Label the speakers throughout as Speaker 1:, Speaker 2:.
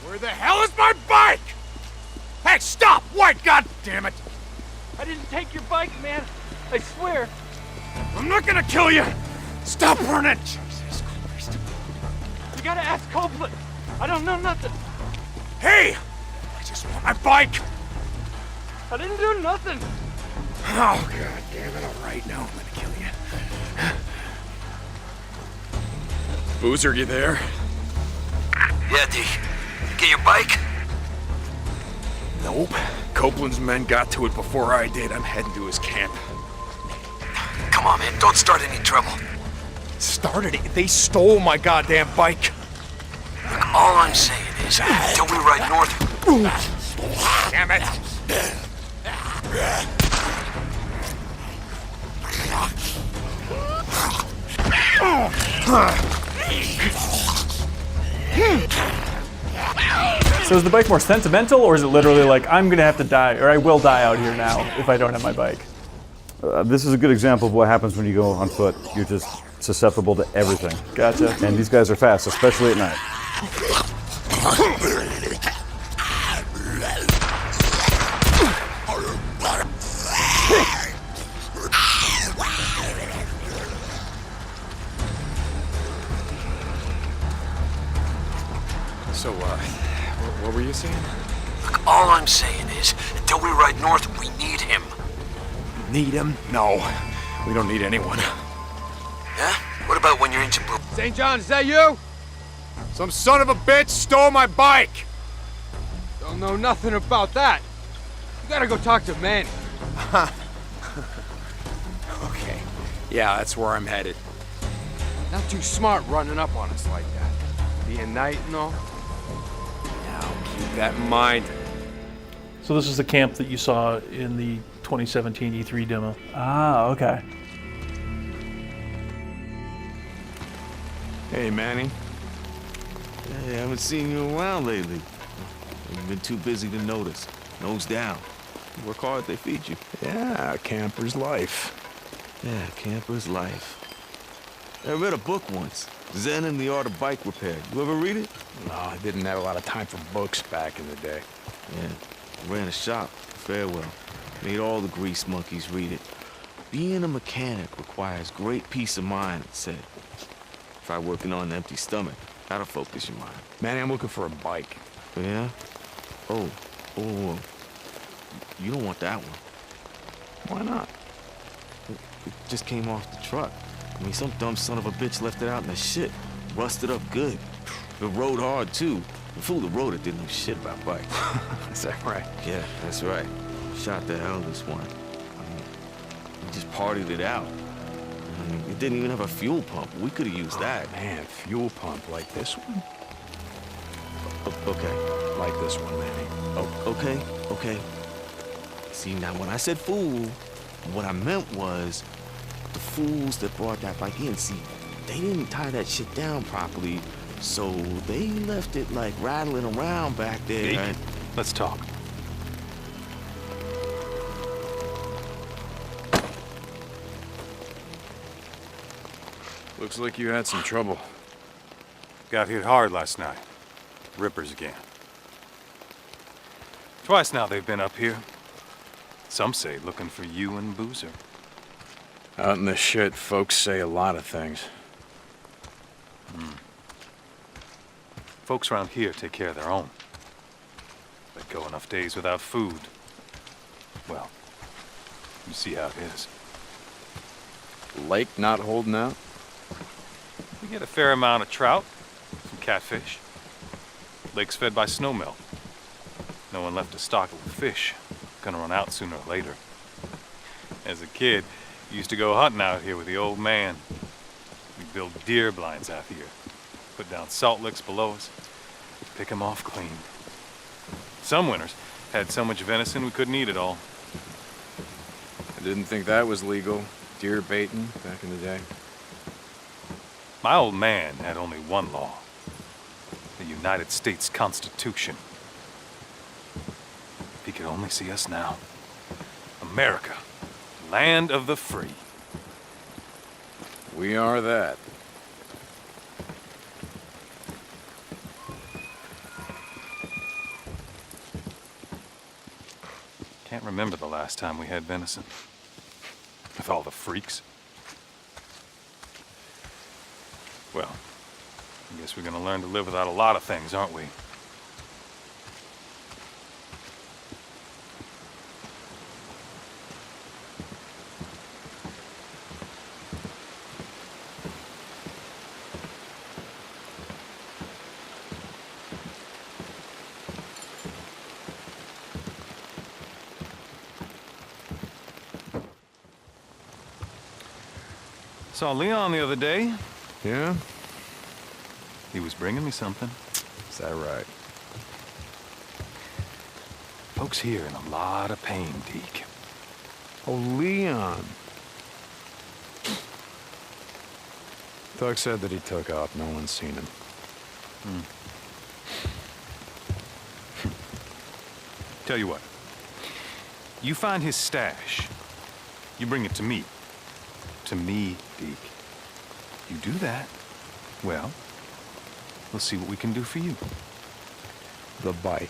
Speaker 1: Where the hell is my bike? Hey, stop! White, god damn it!
Speaker 2: I didn't take your bike, man. I swear.
Speaker 1: I'm not gonna kill you! Stop running! Jesus Christ.
Speaker 2: You gotta ask Copeland. I don't know nothing.
Speaker 1: Hey! I just want my bike!
Speaker 2: I didn't do nothing.
Speaker 1: Oh, god damn it. Alright, now I'm gonna kill you. Boozer, you there?
Speaker 3: Yeah, D. Get your bike?
Speaker 1: Nope. Copeland's men got to it before I did. I'm heading to his camp.
Speaker 3: Come on, man. Don't start any trouble.
Speaker 1: Started it. They stole my goddamn bike.
Speaker 3: Look, all I'm saying is, until we ride north...
Speaker 1: Damn it.
Speaker 4: So is the bike more sentimental, or is it literally like, I'm gonna have to die, or I will die out here now if I don't have my bike?
Speaker 5: This is a good example of what happens when you go on foot. You're just susceptible to everything.
Speaker 4: Gotcha.
Speaker 5: And these guys are fast, especially at night.
Speaker 1: So, what were you saying?
Speaker 3: Look, all I'm saying is, until we ride north, we need him.
Speaker 1: Need him? No. We don't need anyone.
Speaker 3: Yeah? What about when you're in Blue?
Speaker 1: St. John, is that you? Some son of a bitch stole my bike!
Speaker 6: Don't know nothing about that. You gotta go talk to Manny.
Speaker 1: Okay. Yeah, that's where I'm headed.
Speaker 6: Not too smart running up on us like that. Being night and all.
Speaker 1: Now, keep that in mind.
Speaker 7: So this is the camp that you saw in the 2017 E3 demo.
Speaker 4: Ah, okay.
Speaker 8: Hey, Manny. Hey, I haven't seen you around lately. You've been too busy to notice. Nose down. You work hard, they feed you.
Speaker 1: Yeah, camper's life.
Speaker 8: Yeah, camper's life. I read a book once, Zen and the Art of Bike Repair. You ever read it?
Speaker 1: No, I didn't have a lot of time for books back in the day.
Speaker 8: Yeah, I ran a shop, Farewell. Made all the grease monkeys read it. Being a mechanic requires great peace of mind, it said. Try working on an empty stomach. That'll focus your mind.
Speaker 1: Manny, I'm looking for a bike.
Speaker 8: Yeah? Oh. You don't want that one.
Speaker 1: Why not?
Speaker 8: It just came off the truck. I mean, some dumb son of a bitch left it out in the shit. Rusted up good. It rode hard, too. The fool that rode it didn't know shit about bikes.
Speaker 1: Is that right?
Speaker 8: Yeah, that's right. Shot the hell this one. I mean, we just partied it out. I mean, it didn't even have a fuel pump. We could have used that.
Speaker 1: Man, fuel pump like this one?
Speaker 8: Okay.
Speaker 1: Like this one, Manny.
Speaker 8: Oh, okay. See, now when I said fool, what I meant was the fools that brought that bike in. See, they didn't tie that shit down properly, so they left it like rattling around back there.
Speaker 7: Hey,
Speaker 8: and...
Speaker 7: let's talk.
Speaker 1: Looks like you had some trouble. Got hit hard last night. Rippers again. Twice now they've been up here. Some say looking for you and Boozer. Out in the shit, folks say a lot of things. Folks around here take care of their own. They go enough days without food. Well, you see how it is.
Speaker 9: Lake not holding out?
Speaker 1: We get a fair amount of trout, some catfish. Lake's fed by snowmelt. No one left to stock it with fish. Gonna run out sooner or later. As a kid, used to go hunting out here with the old man. We build deer blinds out here. Put down salt licks below us. Pick 'em off clean. Some winters had so much venison we couldn't eat it all.
Speaker 9: I didn't think that was legal. Deer baiting back in the day.
Speaker 1: My old man had only one law. The United States Constitution. If he could only see us now. America, land of the free.
Speaker 9: We are that.
Speaker 1: Can't remember the last time we had venison. With all the freaks. Well, I guess we're gonna learn to live without a lot of things, aren't we? Saw Leon the other day.
Speaker 9: Yeah?
Speaker 1: He was bringing me something.
Speaker 9: Is that right?
Speaker 1: Folks here in a lot of pain, Deke.
Speaker 9: Oh, Leon. Doug said that he took off. No one's seen him.
Speaker 1: Tell you what. You find his stash. You bring it to me. To me, Deke. You do that, well, we'll see what we can do for you.
Speaker 9: The bike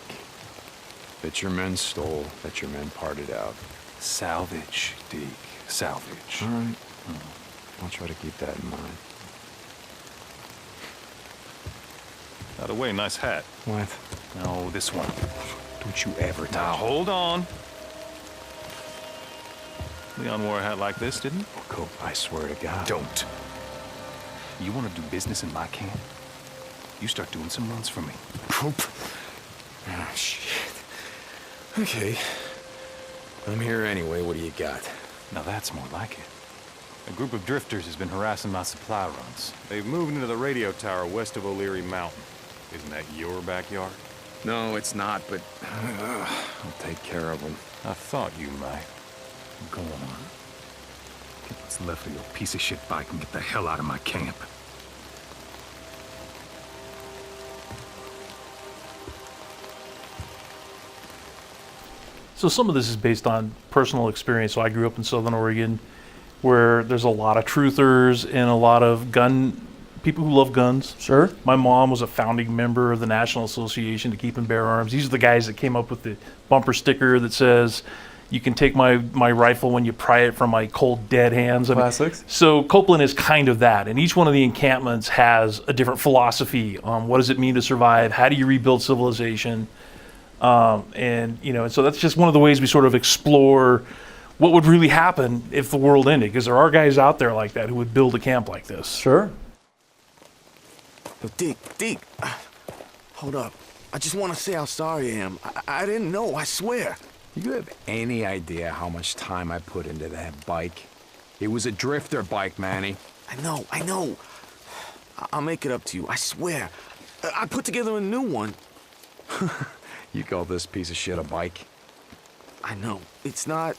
Speaker 9: that your men stole, that your men parted out.
Speaker 1: Salvage, Deke. Salvage.
Speaker 9: All right. I'll try to keep that in mind.
Speaker 1: By the way, nice hat.
Speaker 9: What?
Speaker 1: No, this one.
Speaker 9: Don't you ever
Speaker 1: Now,
Speaker 9: touch
Speaker 1: hold on. Leon wore a hat like this, didn't he?
Speaker 9: Cope, I swear to God.
Speaker 1: Don't. You want to do business in my camp? You start doing some runs for me.
Speaker 9: Cope. Oh, shit. Okay. I'm here anyway. What do you got?
Speaker 1: Now that's more like it. A group of drifters has been harassing my supply runs. They've moved into the radio tower west of O'Leary Mountain. Isn't that your backyard?
Speaker 9: No, it's not, but I'll take care of them.
Speaker 1: I thought you might. Go on. Get what's left of your piece of shit bike and get the hell out of my camp.
Speaker 7: So some of this is based on personal experience. So I grew up in Southern Oregon, where there's a lot of truthers and a lot of people who love guns.
Speaker 4: Sure.
Speaker 7: My mom was a founding member of the National Association to Keep and Bear Arms. These are the guys that came up with the bumper sticker that says, "You can take my rifle when you pry it from my cold dead hands."
Speaker 4: Classics.
Speaker 7: So Copeland is kind of that, and each one of the encampments has a different philosophy on what does it mean to survive, how do you rebuild civilization, and so that's just one of the ways we sort of explore what would really happen if the world ended, because there are guys out there like that who would build a camp like this.
Speaker 4: Sure.
Speaker 8: Yo, Deke, hold up. I just want to say how sorry I am. I didn't know, I swear.
Speaker 9: You have any idea how much time I put into that bike? It was a drifter bike, Manny.
Speaker 8: I know. I'll make it up to you, I swear. I put together a new one.
Speaker 9: You call this piece of shit a bike?
Speaker 8: I know. It's not...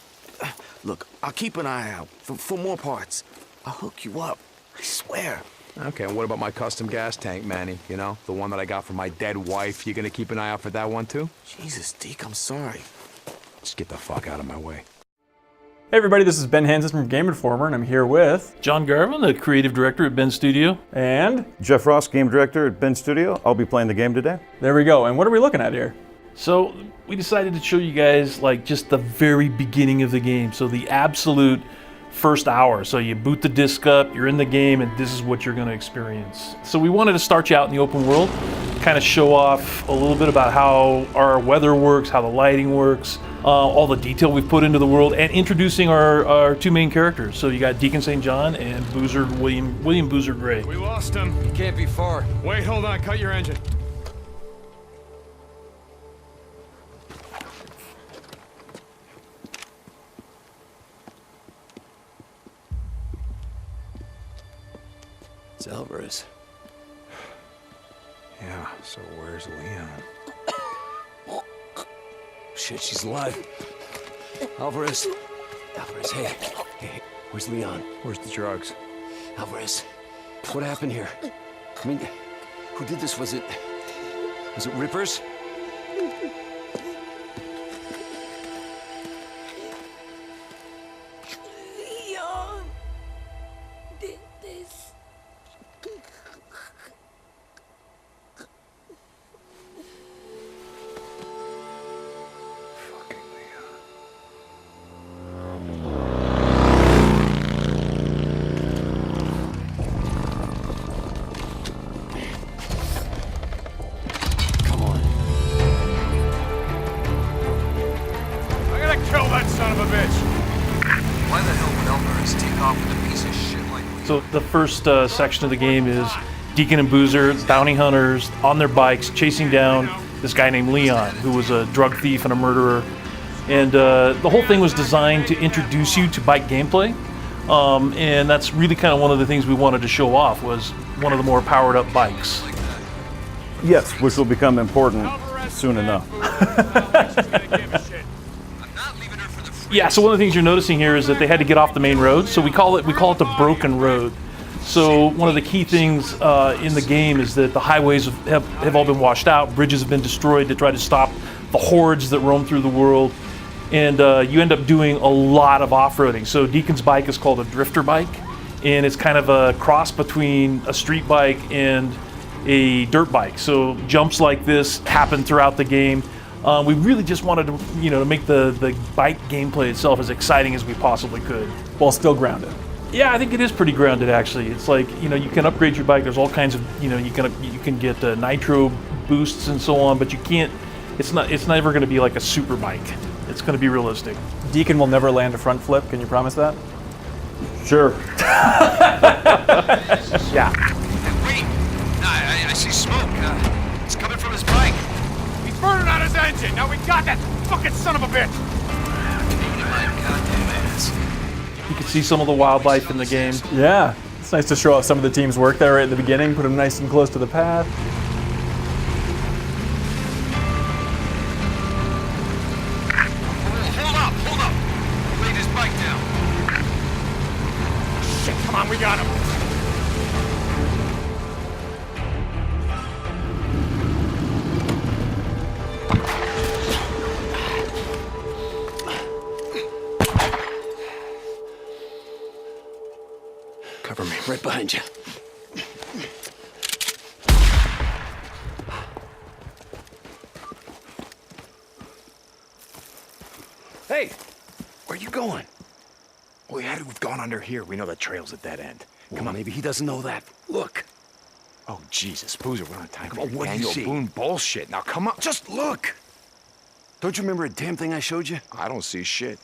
Speaker 8: Look, I'll keep an eye out for more parts. I'll hook you up. I swear.
Speaker 9: Okay, and what about my custom gas tank, Manny? You know, the one that I got from my dead wife. You gonna keep an eye out for that one, too?
Speaker 8: Jesus, Deke, I'm sorry.
Speaker 9: Just get the fuck out of my way.
Speaker 4: Hey everybody, this is Ben Hansen from Game Informer, and I'm here with...
Speaker 7: John Garvin, the creative director at Ben Studio.
Speaker 4: And...
Speaker 5: Jeff Ross, game director at Ben Studio. I'll be playing the game today.
Speaker 4: there we go. And what are we looking at here?
Speaker 7: So we decided to show you guys like just the very beginning of the game. So the absolute first hour. So you boot the disc up, you're in the game, and this is what you're going to experience. So we wanted to start you out in the open world, kind of show off a little bit about how our weather works, how the lighting works, all the detail we've put into the world, and introducing our two main characters. So you got Deacon St. John and Boozer William Boozer Gray.
Speaker 9: We lost him.
Speaker 6: He can't be far.
Speaker 9: Wait, hold on. Cut your engine.
Speaker 8: It's Alvarez.
Speaker 9: Yeah, so where's Leon?
Speaker 8: Shit, she's alive. Alvarez, hey, where's Leon?
Speaker 9: Where's the drugs?
Speaker 8: Alvarez, what happened here? I mean, who did this? Was it Rippers?
Speaker 10: Leon did this.
Speaker 9: Fucking Leon.
Speaker 7: So the first section of the game is Deacon and Boozer, bounty hunters, on their bikes, chasing down this guy named Leon, who was a drug thief and a murderer. And the whole thing was designed to introduce you to bike gameplay. And that's really kind of one of the things we wanted to show off, was one of the more powered up bikes.
Speaker 5: Yes, which will become important soon enough.
Speaker 7: Yeah, so one of the things you're noticing here is that they had to get off the main road, so we call it the broken road. So one of the key things in the game is that the highways have all been washed out, bridges have been destroyed to try to stop the hordes that roam through the world, and you end up doing a lot of off-roading. So Deacon's bike is called a drifter bike, and it's kind of a cross between a street bike and a dirt bike. So jumps like this happen throughout the game. We really just wanted to, to make the bike gameplay itself as exciting as we possibly could.
Speaker 4: While still grounded.
Speaker 7: Yeah, I think it is pretty grounded actually. It's like, you can upgrade your bike. There's all kinds of, you can get nitro boosts and so on, but you can't, it's never going to be like a super bike. It's going to be realistic.
Speaker 4: Deacon will never land a front flip. Can you promise that?
Speaker 5: Sure.
Speaker 4: Yeah.
Speaker 3: Wait! I see smoke. It's coming from his bike.
Speaker 2: He's burning out his engine. Now we got that fucking son of a bitch.
Speaker 3: My goddamn ass.
Speaker 7: You can see some of the wildlife in the game.
Speaker 4: Yeah. It's nice to show off some of the team's work there right at the beginning, put them nice and close to the path.
Speaker 3: Hold up. Laid his bike down.
Speaker 2: Shit, come on, we got him.
Speaker 3: Cover me, right behind you.
Speaker 6: Hey, where you going? Well, had to have gone under here. We know the trail's at that end. Come on, maybe he doesn't know that. Look. Oh, Jesus, Boozer, we're on time. Come on, what do you see? Boone bullshit. Now, come on, just look. Don't you remember a damn thing I showed you? I don't see shit.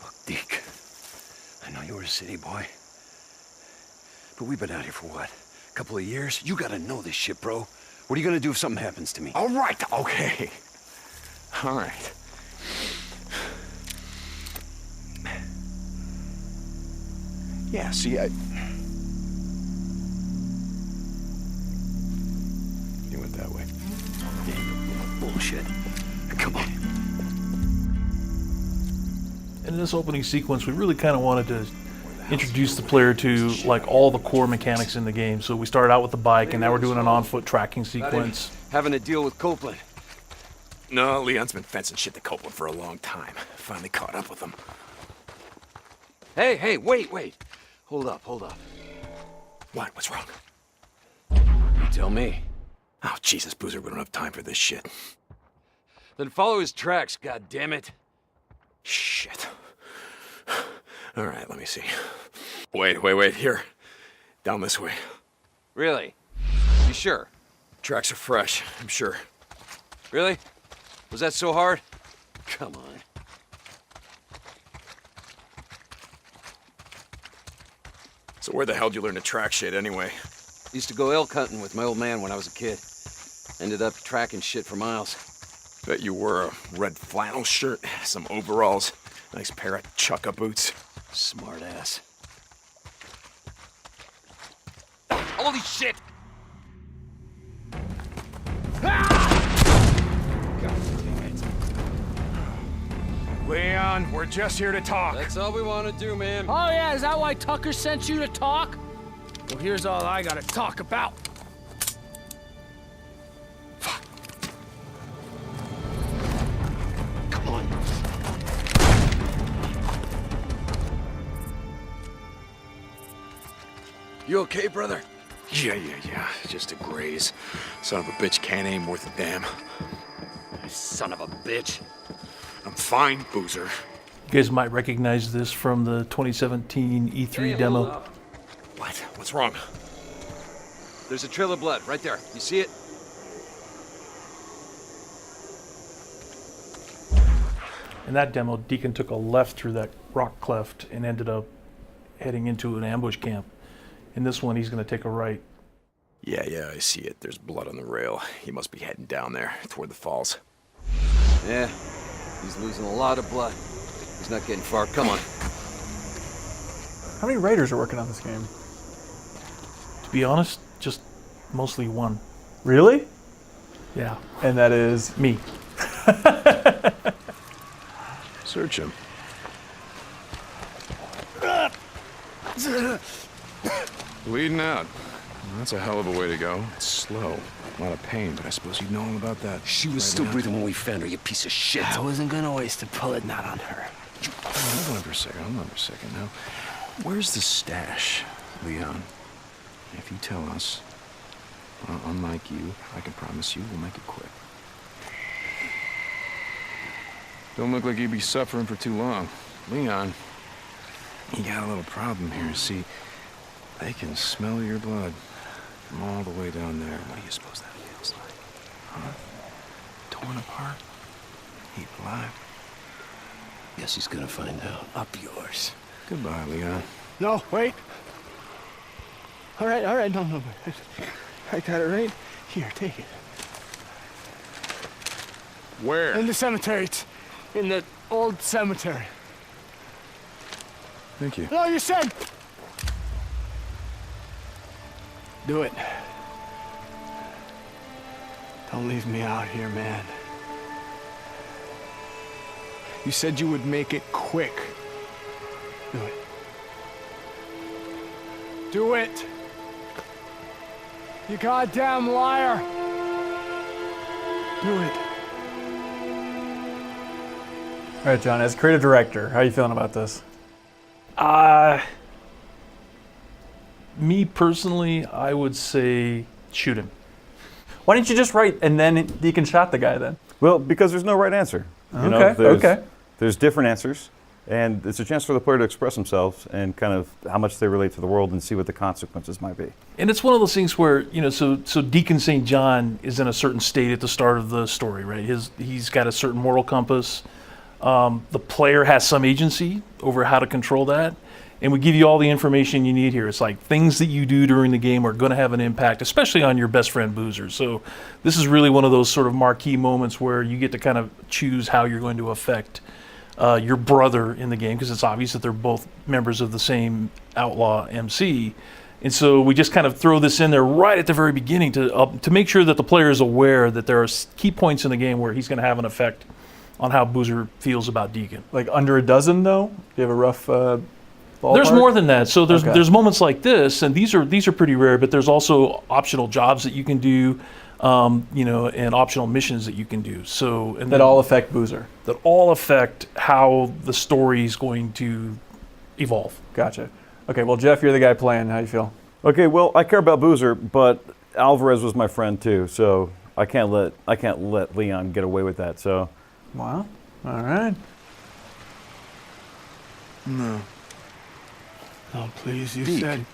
Speaker 6: Look, Deke, I know you were a city boy, but we've been out here for what? A couple of years? You gotta know this shit, bro. What are you gonna do if something happens to me? All right, okay. All right. Yeah, see, You went that way. Yeah, bullshit. Come on.
Speaker 7: In this opening sequence, we really kind of wanted to introduce the player to like all the core mechanics in the game. So we started out with the bike, and now we're doing an on-foot tracking sequence.
Speaker 6: Having a deal with Copeland.
Speaker 9: No, Leon's been fencing shit to Copeland for a long time. Finally caught up with him.
Speaker 6: Hey, wait. Hold up.
Speaker 9: What? What's wrong?
Speaker 6: You tell me.
Speaker 9: Oh, Jesus, Boozer, we don't have time for this shit.
Speaker 6: Then follow his tracks, goddammit.
Speaker 9: Shit. All right, let me see. Wait, here. Down this way.
Speaker 6: Really? You sure?
Speaker 9: Tracks are fresh, I'm sure.
Speaker 6: Really? Was that so hard? Come on.
Speaker 9: So where the hell did you learn to track shit anyway?
Speaker 6: Used to go elk hunting with my old man when I was a kid. Ended up tracking shit for miles.
Speaker 9: Bet you wore a red flannel shirt, some overalls, nice pair of chukka boots.
Speaker 6: Smart ass. Holy shit!
Speaker 2: Leon, we're just here to talk.
Speaker 6: That's all we want to do, man.
Speaker 11: Oh yeah, is that why Tucker sent you to talk? Well, here's all I gotta talk about.
Speaker 6: Come on. You okay, brother?
Speaker 9: Yeah. Just a graze. Son of a bitch can't aim worth a damn.
Speaker 6: Son of a bitch.
Speaker 9: I'm fine, Boozer.
Speaker 7: You guys might recognize this from the 2017 E3 demo.
Speaker 9: What? What's wrong?
Speaker 6: There's a trail of blood right there. You see it?
Speaker 7: In that demo, Deacon took a left through that rock cleft and ended up heading into an ambush camp. In this one, he's going to take a right.
Speaker 9: Yeah, I see it. There's blood on the rail. He must be heading down there, toward the falls.
Speaker 3: Yeah, he's losing a lot of blood. He's not getting far. Come on.
Speaker 4: How many writers are working on this game?
Speaker 7: To be honest, just mostly one.
Speaker 4: Really?
Speaker 7: Yeah.
Speaker 4: And that is
Speaker 7: me.
Speaker 9: Search him. Bleeding out. That's a hell of a way to go. It's slow. A lot of pain, but I suppose you'd know all about that.
Speaker 6: She was still breathing when we found her, you piece of shit.
Speaker 8: I wasn't gonna waste a bullet, not on her.
Speaker 9: Hold on for a second. Now, where's the stash, Leon? If you tell us, well, unlike you, I can promise you we'll make it quick. Don't look like you'd be suffering for too long. Leon, you got a little problem here. See, they can smell your blood from all the way down there. What do you suppose that feels like? Huh? Torn apart? Heap alive?
Speaker 6: Guess he's gonna find out. Up yours.
Speaker 9: Goodbye, Leon.
Speaker 11: No, wait. All right, no. I got it right here, take it.
Speaker 9: Where?
Speaker 11: In the cemetery. It's in the old cemetery.
Speaker 9: Thank you.
Speaker 11: No, you said. Do it. Don't leave me out here, man. You said you would make it quick. Do it. Do it. You goddamn liar. Do it.
Speaker 4: All right, John. As creative director, how are you feeling about this?
Speaker 7: Me personally, I would say shoot him.
Speaker 4: Why didn't you just write and then Deacon shot the guy then?
Speaker 5: Well, because there's no right answer. You know,
Speaker 4: Okay.
Speaker 5: There's different answers, and it's a chance for the player to express themselves and kind of how much they relate to the world and see what the consequences might be.
Speaker 7: And it's one of those things where, you know, so Deacon St. John is in a certain state at the start of the story, right? He's got a certain moral compass. The player has some agency over how to control that. And we give you all the information you need here. It's like things that you do during the game are going to have an impact, especially on your best friend Boozer. So this is really one of those sort of marquee moments where you get to kind of choose how you're going to affect your brother in the game, because it's obvious that they're both members of the same outlaw MC. And so we just kind of throw this in there right at the very beginning to make sure that the player is aware that there are key points in the game where he's going to have an effect on how Boozer feels about Deacon.
Speaker 4: Like under a dozen, though? Do you have a rough ballpark?
Speaker 7: There's more than that. So there's
Speaker 4: Okay.
Speaker 7: there's moments like this, and these are pretty rare. But there's also optional jobs that you can do, and optional missions that you can do. So and
Speaker 4: That all affect Boozer.
Speaker 7: that all affect how the story is going to evolve.
Speaker 4: Gotcha. Okay, well, Jeff, you're the guy playing. How you feel?
Speaker 5: Okay, well, I care about Boozer, but Alvarez was my friend too, so I can't let Leon get away with that. So,
Speaker 4: Wow. All right.
Speaker 9: No.
Speaker 11: No, please, you
Speaker 9: Deke.
Speaker 11: said.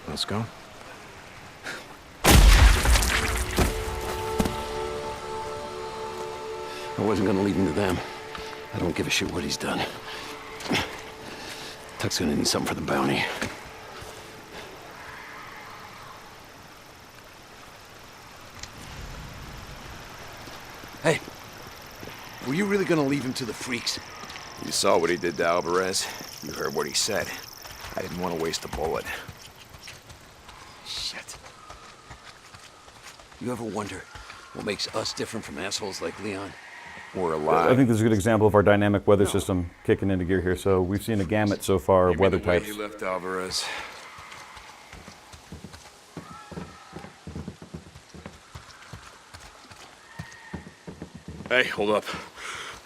Speaker 9: Let's go.
Speaker 6: I wasn't gonna leave him to them. I don't give a shit what he's done. Tuck's gonna need something for the bounty. Hey, were you really gonna leave him to the freaks?
Speaker 9: You saw what he did to Alvarez. You heard what he said. I didn't want to waste a bullet.
Speaker 6: Shit. You ever wonder what makes us different from assholes like Leon?
Speaker 9: We're alive.
Speaker 5: I think this is a good example of our dynamic weather system kicking into gear here. So we've seen a gamut so far of weather types.
Speaker 9: He left Alvarez. Hey, hold up.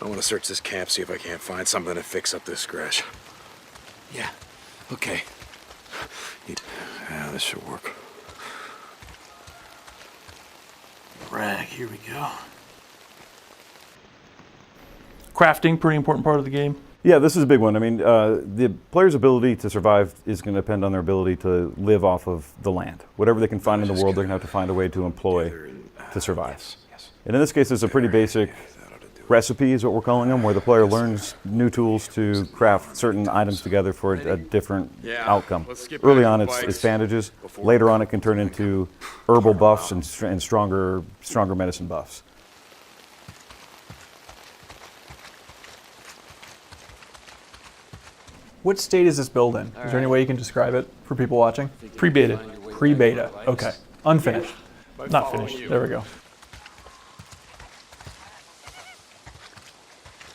Speaker 9: I want to search this camp, see if I can't find something to fix up this scratch.
Speaker 6: Yeah, okay.
Speaker 9: Yeah, this should work.
Speaker 11: Rag, here we go.
Speaker 7: Crafting, pretty important part of the game.
Speaker 5: Yeah, this is a big one. I mean, the player's ability to survive is going to depend on their ability to live off of the land. Whatever they can find in the world, they're going to have to find a way to employ to survive. And in this case, it's a pretty basic recipe is what we're calling them, where the player learns new tools to craft certain items together for a different outcome. Early on, it's bandages. Later on, it can turn into herbal buffs and stronger medicine buffs.
Speaker 4: What state is this build in? Is there any way you can describe it for people watching?
Speaker 7: Pre-beta.
Speaker 4: Pre-beta. Okay. Unfinished. Not finished. There we go.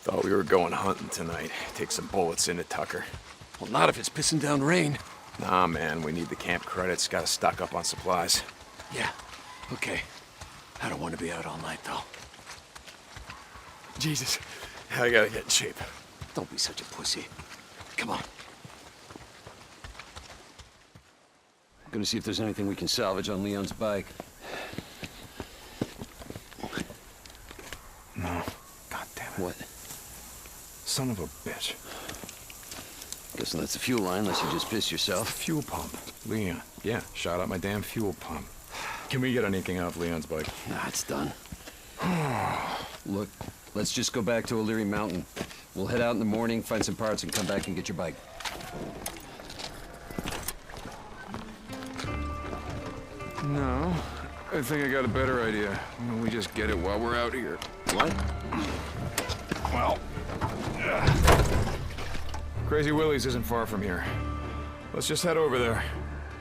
Speaker 9: Thought we were going hunting tonight. Take some bullets into Tucker.
Speaker 6: Well, not if it's pissing down rain.
Speaker 9: Nah, man, we need the camp credits. Gotta stock up on supplies.
Speaker 6: Yeah, okay. I don't want to be out all night, though. Jesus,
Speaker 9: I gotta get in shape.
Speaker 6: don't be such a pussy. Come on. I'm gonna see if there's anything we can salvage on Leon's bike.
Speaker 9: No. God damn it.
Speaker 6: What?
Speaker 9: Son of a bitch.
Speaker 6: Guessing that's the fuel line, unless you just pissed yourself.
Speaker 9: Fuel pump. Leon. Yeah, shot out my damn fuel pump. Can we get anything off Leon's bike?
Speaker 6: Nah, it's done. Look, let's just go back to O'Leary Mountain. We'll head out in the morning, find some parts, and come back and get your bike.
Speaker 9: No. I think I got a better idea. Why don't we just get it while we're out here?
Speaker 6: What?
Speaker 9: Well... Crazy Willie's isn't far from here. Let's just head over there.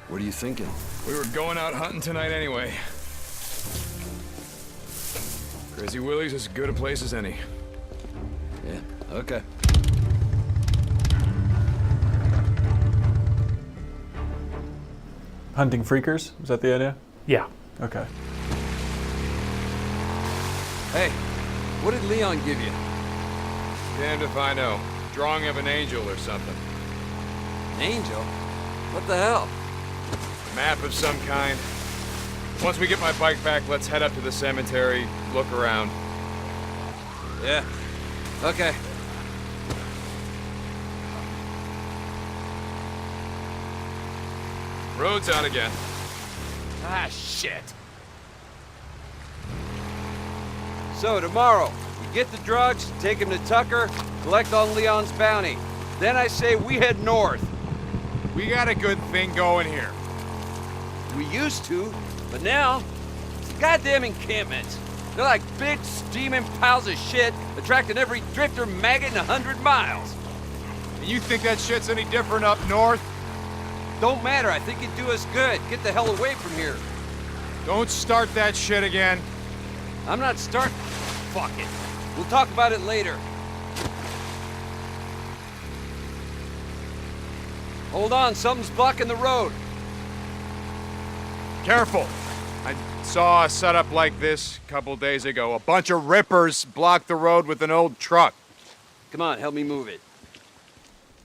Speaker 6: What are you thinking?
Speaker 9: We were going out hunting tonight anyway. Crazy Willie's is as good a place as any.
Speaker 6: Yeah, okay.
Speaker 4: Hunting freakers? Is that the idea?
Speaker 7: Yeah.
Speaker 4: Okay.
Speaker 6: Hey, what did Leon give you?
Speaker 9: Damned if I know. Drawing of an angel or something.
Speaker 6: Angel? What the hell?
Speaker 9: Map of some kind. Once we get my bike back, let's head up to the cemetery, look around.
Speaker 6: Yeah. Okay.
Speaker 9: Road's out again.
Speaker 6: Ah, shit. So, tomorrow, we get the drugs, take them to Tucker, collect on Leon's bounty. Then I say we head north.
Speaker 9: We got a good thing going here.
Speaker 6: We used to, but now, it's the goddamn encampments. They're like big, steaming piles of shit, attracting every drifter maggot in 100 miles.
Speaker 9: And you think that shit's any different up north?
Speaker 6: Don't matter, I think it'd do us good. Get the hell away from here.
Speaker 9: Don't start that shit again.
Speaker 6: I'm not starting. Fuck it. We'll talk about it later. Hold on, something's blocking the road.
Speaker 9: Careful. I saw a setup like this a couple days ago. A bunch of rippers blocked the road with an old truck.
Speaker 6: Come on, help me move it.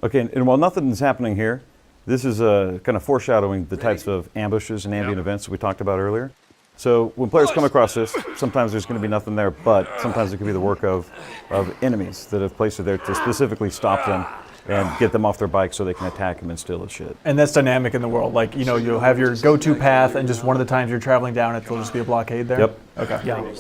Speaker 5: Okay, and while nothing's happening here, this is kind of foreshadowing the types of ambushes and ambient events that we talked about earlier. So when players come across this, sometimes there's going to be nothing there, but sometimes it can be the work of enemies that have placed it there to specifically stop them and get them off their bike so they can attack them and steal his shit.
Speaker 4: And that's dynamic in the world. Like, you know, you'll have your go-to path, and just one of the times you're traveling down it, there'll just be a blockade there?
Speaker 5: Yep.
Speaker 4: Okay.
Speaker 7: Yeah.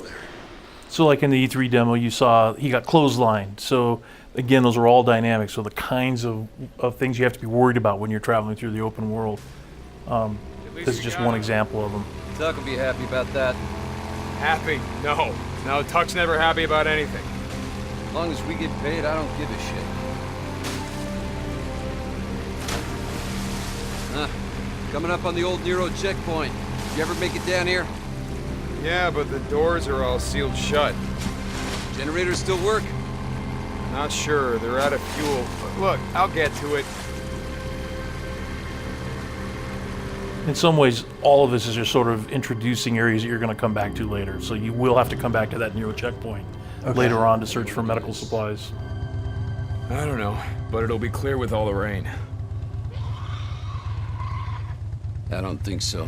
Speaker 7: So like in the E3 demo, you saw he got clotheslined. So again, those are all dynamic. So the kinds of things you have to be worried about when you're traveling through the open world. This is just one example of them.
Speaker 6: Tuck will be happy about that.
Speaker 9: Happy? No. No, Tuck's never happy about anything.
Speaker 6: As long as we get paid, I don't give a shit. Coming up on the old Nero checkpoint. You ever make it down here?
Speaker 9: Yeah, but the doors are all sealed shut.
Speaker 6: Generators still work?
Speaker 9: Not sure. They're out of fuel. But look, I'll get to it.
Speaker 7: In some ways, all of this is just sort of introducing areas that you're going to come back to later. So you will have to come back to that Nero checkpoint later on to search for medical supplies.
Speaker 9: I don't know, but it'll be clear with all the rain.
Speaker 6: I don't think so.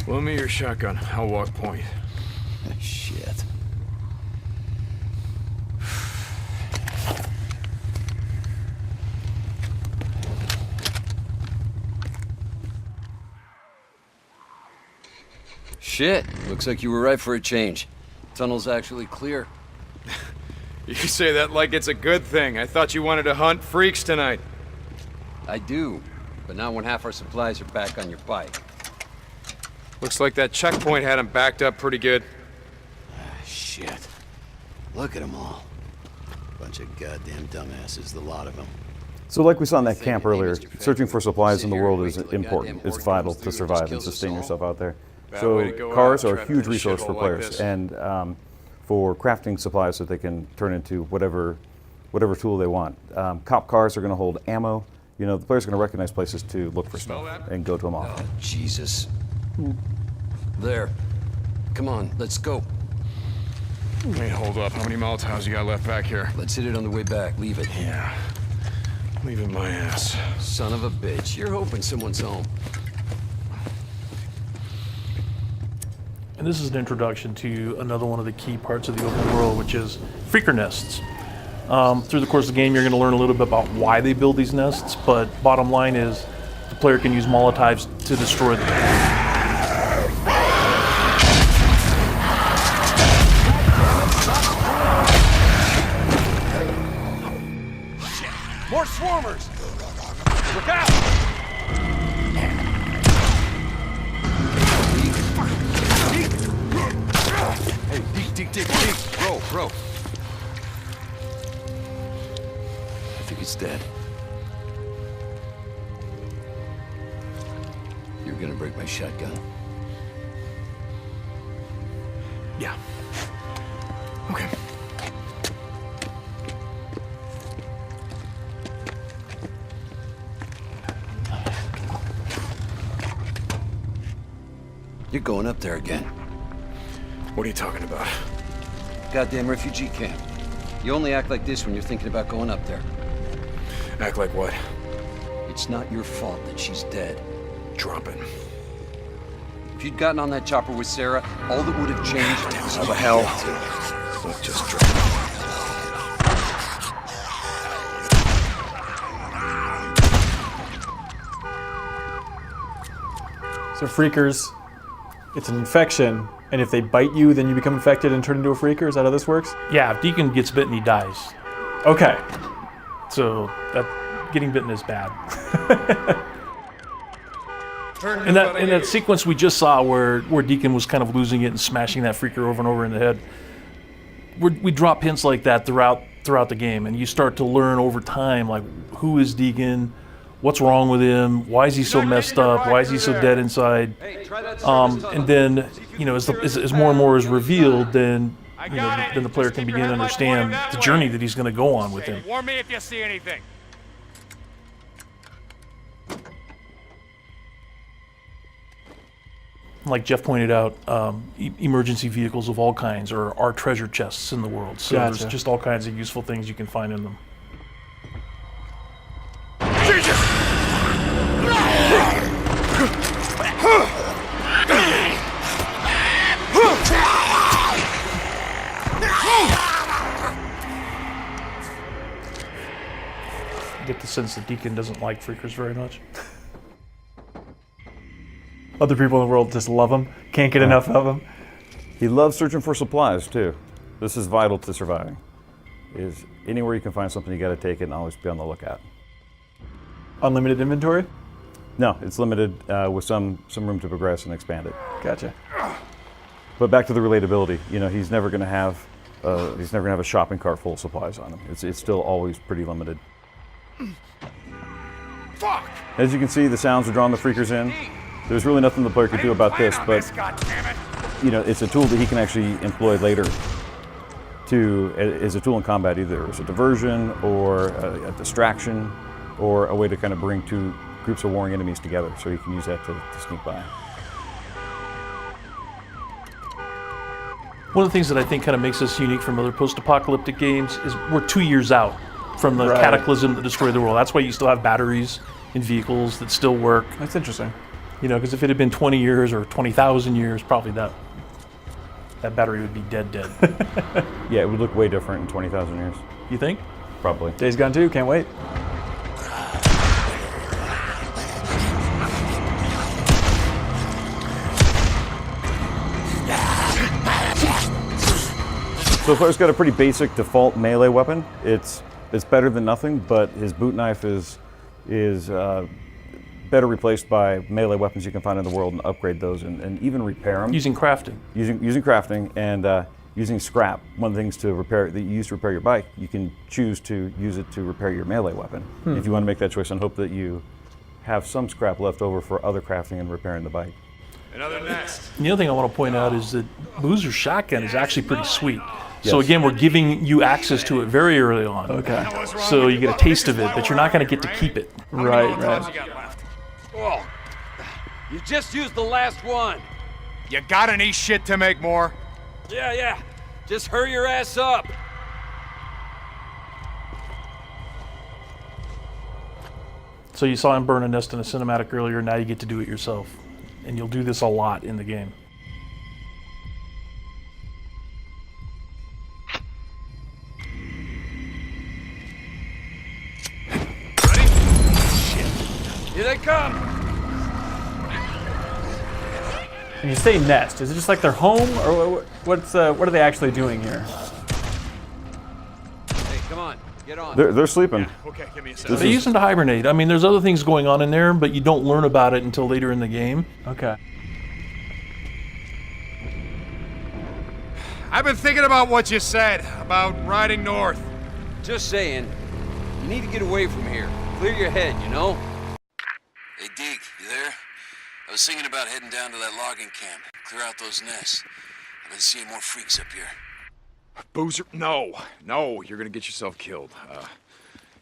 Speaker 9: Loan me your shotgun. I'll walk point.
Speaker 6: Shit.
Speaker 12: Shit, looks like you were right for a change. Tunnel's actually clear.
Speaker 9: You say that like it's a good thing. I thought you wanted to hunt freaks tonight.
Speaker 12: I do, but not when half our supplies are back on your bike.
Speaker 9: Looks like that checkpoint had him backed up pretty good.
Speaker 13: Shit. Look at them all. Bunch of goddamn dumbasses, the lot of them.
Speaker 5: So like we saw in that camp earlier, searching for supplies in the world is important. It's vital to survive and sustain yourself out there. So cars are a huge resource for players, and for crafting supplies so they can turn into whatever tool they want. Cop cars are going to hold ammo. You know, the player's going to recognize places to look for stuff and go to them off.
Speaker 12: Oh, Jesus. There. Come on, let's go.
Speaker 9: Hey, hold up. How many Molotovs you got left back here?
Speaker 12: Let's hit it on the way back. Leave it.
Speaker 9: Yeah. Leave it my ass.
Speaker 12: Son of a bitch. You're hoping someone's home.
Speaker 7: And this is an introduction to another one of the key parts of the open world, which is freaker nests. Through the course of the game, you're going to learn a little bit about why they build these nests, but bottom line is the player can use Molotovs to destroy them.
Speaker 3: More swarmers! Look out! Hey, Deke, bro.
Speaker 12: I think he's dead. You're gonna break my shotgun.
Speaker 9: Yeah. Okay.
Speaker 12: You're going up there again.
Speaker 9: What are you talking about?
Speaker 12: Goddamn refugee camp. You only act like this when you're thinking about going up there.
Speaker 9: Act like what?
Speaker 12: It's not your fault that she's dead.
Speaker 9: Drop it.
Speaker 12: If you'd gotten on that chopper with Sarah, all that would have changed is
Speaker 9: How the hell? Look, just drop it.
Speaker 4: So freakers, it's an infection, and if they bite you, then you become infected and turn into a freaker? Is that how this works?
Speaker 7: Yeah, if Deacon gets bitten, he dies.
Speaker 4: Okay.
Speaker 7: So that getting bitten is bad. In that sequence we just saw where Deacon was kind of losing it and smashing that freaker over and over in the head, we drop hints like that throughout the game, and you start to learn over time, like, who is Deacon, what's wrong with him, why is he so messed up, why is he so dead inside, and then, you know, as more and more is revealed, then then the player can begin to understand the journey that he's going to go on with him.
Speaker 2: Warn me if you see anything.
Speaker 7: Like Jeff pointed out, emergency vehicles of all kinds are treasure chests in the world. So there's just all kinds of useful things you can find in them. I get the sense that Deacon doesn't like freakers very much.
Speaker 4: Other people in the world just love them, can't get enough of them.
Speaker 5: He loves searching for supplies too. This is vital to surviving. Is anywhere you can find something, you got to take it and always be on the lookout.
Speaker 4: Unlimited inventory?
Speaker 5: No, it's limited with some room to progress and expand it.
Speaker 4: Gotcha.
Speaker 5: But back to the relatability. You know, he's never going to have a shopping cart full of supplies on him. It's still always pretty limited.
Speaker 3: Fuck!
Speaker 5: As you can see, the sounds are drawing the freakers in. There's really nothing the player can do about this, but you know, it's a tool that he can actually employ later as a tool in combat, either as a diversion or a distraction or a way to kind of bring two groups of warring enemies together, so he can use that to sneak by.
Speaker 7: One of the things that I think kind of makes us unique from other post-apocalyptic games is we're 2 years out from the cataclysm that destroyed the world. That's why you still have batteries in vehicles that still work.
Speaker 4: That's interesting.
Speaker 7: You know, because if it had been 20 years or 20,000 years, probably that battery would be dead.
Speaker 5: Yeah, it would look way different in 20,000 years.
Speaker 7: You think?
Speaker 5: Probably.
Speaker 4: Days Gone 2, can't wait.
Speaker 5: So Flair's got a pretty basic default melee weapon. It's better than nothing, but his boot knife is better replaced by melee weapons you can find in the world and upgrade those and even repair them.
Speaker 7: Using crafting.
Speaker 5: Using crafting and using scrap. One of the things to repair that you use to repair your bike, you can choose to use it to repair your melee weapon. If you want to make that choice and hope that you have some scrap left over for other crafting and repairing the bike.
Speaker 9: Another nest.
Speaker 7: And the other thing I want to point out is that Boozer's shotgun is actually pretty sweet.
Speaker 5: Yes.
Speaker 7: So again, we're giving you access to it very early on.
Speaker 4: Okay.
Speaker 7: So you get a taste of it, but you're not going to get to keep it.
Speaker 4: Right.
Speaker 12: Whoa. You just used the last one.
Speaker 9: You got any shit to make more?
Speaker 12: Yeah. Just hurry your ass up.
Speaker 7: So you saw him burn a nest in a cinematic earlier, now you get to do it yourself. And you'll do this a lot in the game.
Speaker 12: Here they come.
Speaker 4: And you say nest. Is it just like their home, or what are they actually doing here?
Speaker 12: Hey, come on. Get on.
Speaker 5: They're sleeping.
Speaker 9: Okay, give me a second.
Speaker 7: They use them to hibernate. I mean, there's other things going on in there, but you don't learn about it until later in the game.
Speaker 4: Okay.
Speaker 9: I've been thinking about what you said about riding north.
Speaker 12: Just saying. You need to get away from here. Clear your head, you know?
Speaker 13: Hey, Deke, you there? I was thinking about heading down to that logging camp. Clear out those nests. I've been seeing more freaks up here.
Speaker 6: Boozer, no, you're gonna get yourself killed.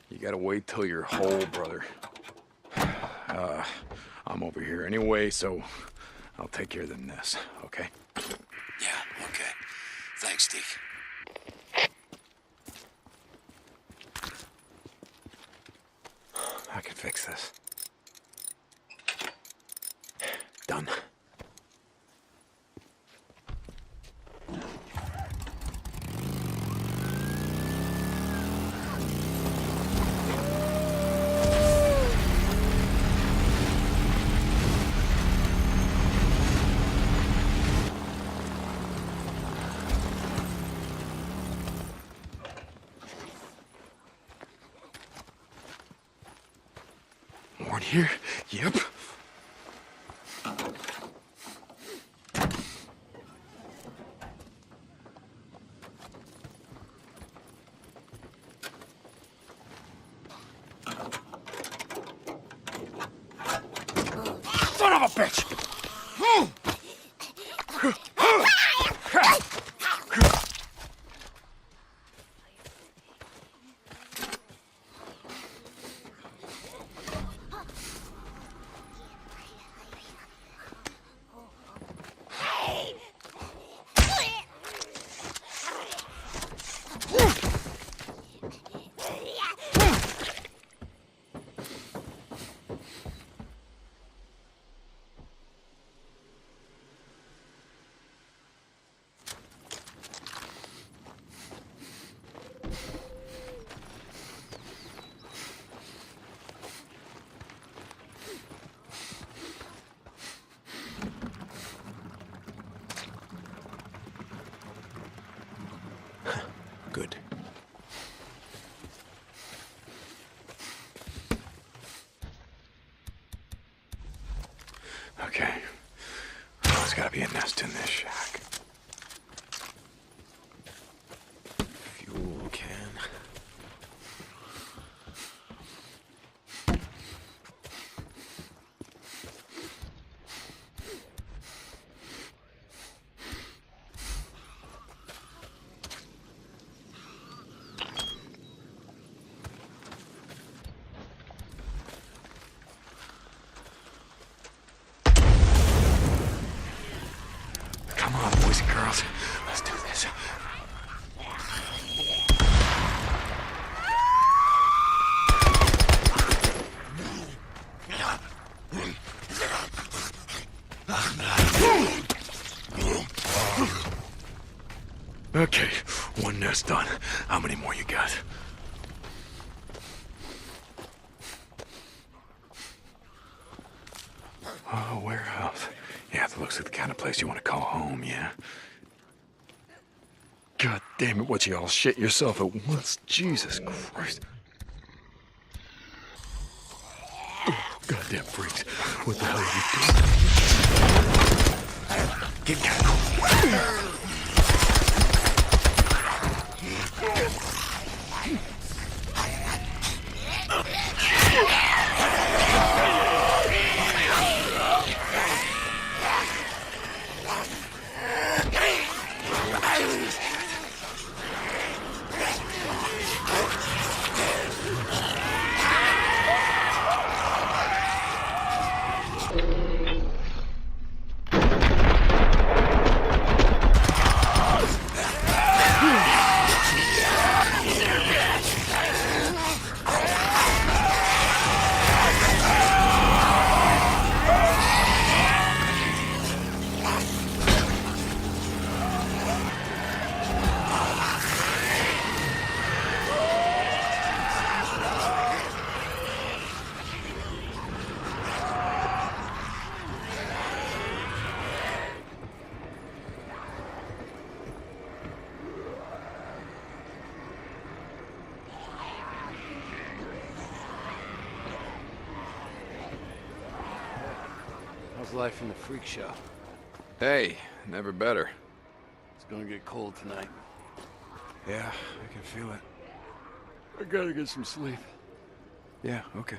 Speaker 6: You gotta wait till you're whole, brother. I'm over here anyway, so I'll take care of them nests, okay?
Speaker 13: Yeah, okay. Thanks, Deke.
Speaker 6: I can fix this. Done. More in here? Yep. Son of a bitch! Good. Okay. There's gotta be a nest in this shack. Fuel can. Come on, boys and girls. Let's do this. Okay, one nest done. How many more you got? Oh, warehouse. Yeah, that looks like the kind of place you want to call home, yeah? God damn it, what you all shit yourself at once? Jesus Christ. Oh, goddamn freaks. What the hell are you doing? Get down.
Speaker 12: How's life in the freak show?
Speaker 9: Hey, never better.
Speaker 12: It's gonna get cold tonight.
Speaker 9: Yeah, I can feel it.
Speaker 12: I gotta get some sleep.
Speaker 9: Yeah, okay.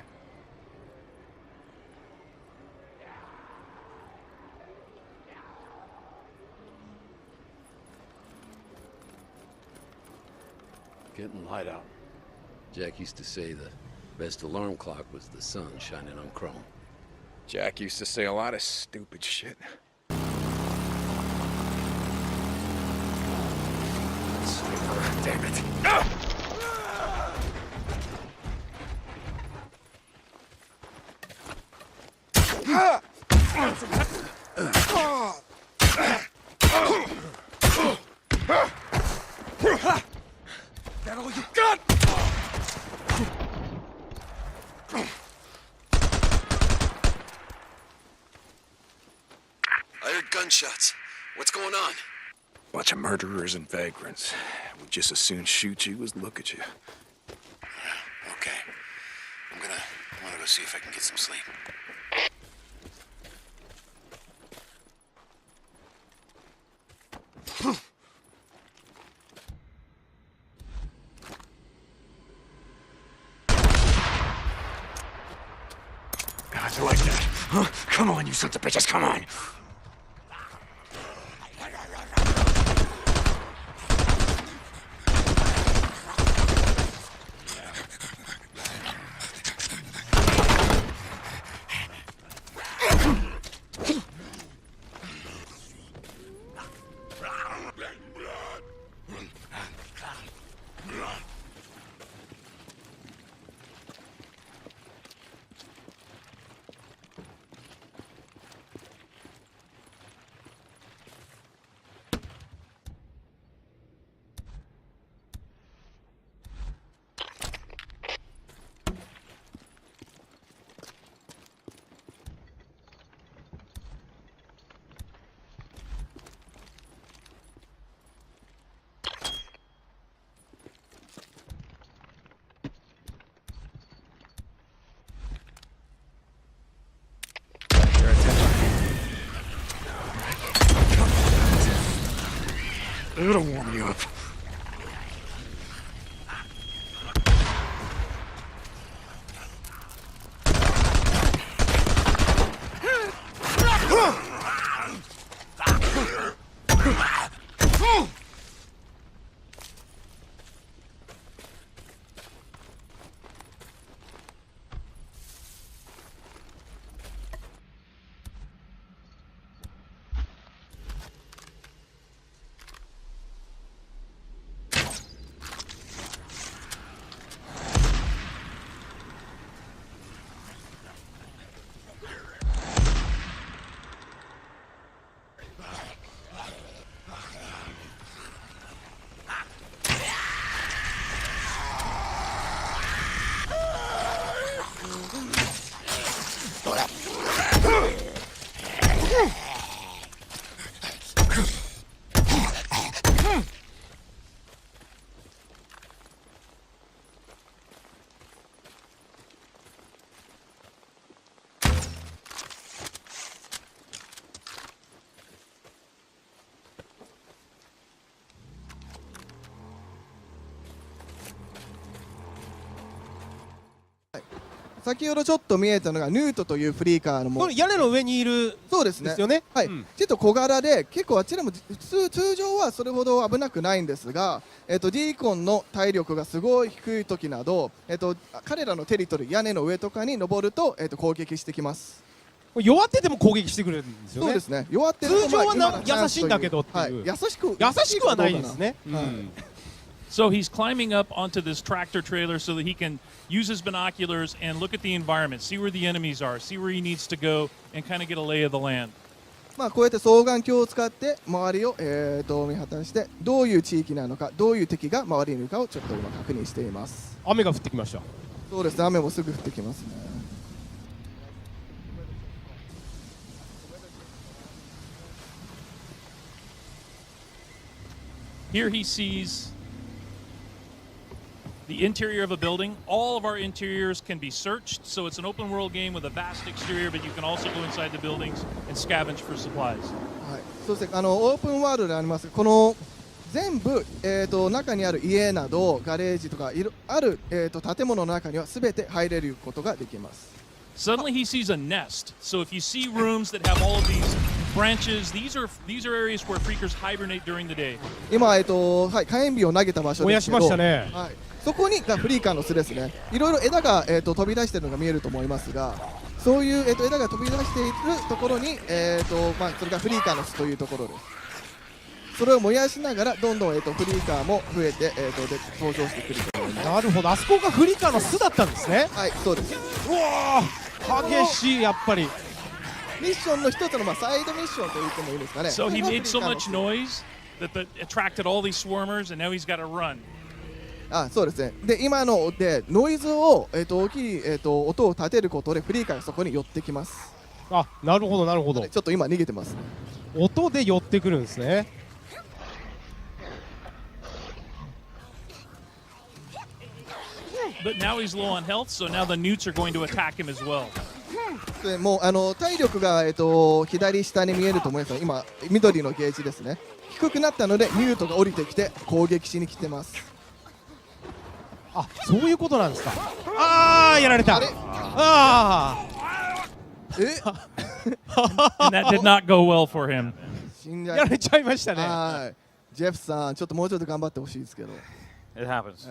Speaker 12: Getting light out. Jack used to say the best alarm clock was the sun shining on chrome.
Speaker 9: Jack used to say a lot of stupid shit.
Speaker 6: Damn it.
Speaker 3: That all you got? I heard gunshots. What's going on?
Speaker 6: Bunch of murderers and vagrants. Would just as soon shoot you as look at you.
Speaker 13: Okay. I'm gonna go see if I can get some sleep.
Speaker 6: How'd you like that? Huh? Come on, you sons of bitches, come on! It'll warm you up.
Speaker 11: 先ほどちょっと見えたのがヌートというフリーカーのも
Speaker 14: これ屋根の上にいる。
Speaker 11: そうですね。
Speaker 14: ですよね。
Speaker 11: はい、ちょっと小柄で結構あちらも通常はそれほど危なくないんですが、ディーコンの体力がすごい低い時など、彼らのテリトリー屋根の上とかに登ると、攻撃してきます。
Speaker 14: 弱ってても攻撃してくれるんですよね。
Speaker 11: そうですね。弱ってると
Speaker 14: 通常は
Speaker 11: まあ
Speaker 14: 優しいんだけどっていう。
Speaker 11: はい、優しく
Speaker 14: はないですね。
Speaker 7: So he's climbing up onto this tractor trailer so that he can use his binoculars and look at the environment, see where the enemies are, see where he needs to go, and kind of get a lay of the land.
Speaker 11: まあこうやって双眼鏡を使って周りを見渡してどういう地域なのか、どういう敵が周りにいるかをちょっと今確認しています。
Speaker 14: 雨が降ってきました。
Speaker 11: そうですね。雨もすぐ降ってきますね。
Speaker 7: Here he sees the interior of a building. All of our interiors can be searched, so it's an open world game with a vast exterior, but you can also go inside the buildings and scavenge for supplies.
Speaker 11: はい、そうですね。オープンワールドであります。この全部、中にある家などガレージとかある、建物の中には全て入れることができます。
Speaker 7: Suddenly he sees a nest. So if you see rooms that have all of these branches, these are areas where freakers hibernate during the day.
Speaker 11: 今はい、火炎瓶を投げた場所ですけど、
Speaker 14: 燃やしましたね。
Speaker 11: はい、そこにがフリーカーの巣ですね。いろいろ枝が、飛び出しているのが見えると思いますが、そういう、枝が飛び出しているところに、まあそれがフリーカーの巣というところです。それを燃やしながらどんどん、フリーカーも増えて、で登場してくると思います。
Speaker 14: なるほど。あそこがフリーカーの巣だったんですね。
Speaker 11: はい、そうです。
Speaker 14: うわー、激しいやっぱり。
Speaker 11: ミッションの一つの、まあ、サイドミッションと言ってもいいですかね。
Speaker 7: So he made so much noise that attracted all these swarmers, and now he's got to run.
Speaker 11: あ、そうですね。で今のでノイズを、大きい、音を立てることでフリーカーがそこに寄ってきます。
Speaker 14: あ、なるほどなるほど。
Speaker 11: ちょっと今逃げてますね。
Speaker 14: 音で寄ってくるんですね。
Speaker 7: But now he's low on health, so now the newts are going to attack him as well.
Speaker 11: でもう体力が、左下に見えると思いますが、今緑のゲージですね。低くなったのでミュートが降りてきて攻撃しに来てます。
Speaker 14: あ、そういうことなんですか。あー、やられた。あ
Speaker 11: ー。
Speaker 7: And that did not go well for him.
Speaker 14: やられちゃいましたね。
Speaker 11: はい。ジェフさん、ちょっともうちょっと頑張ってほしいですけど。
Speaker 5: It happens.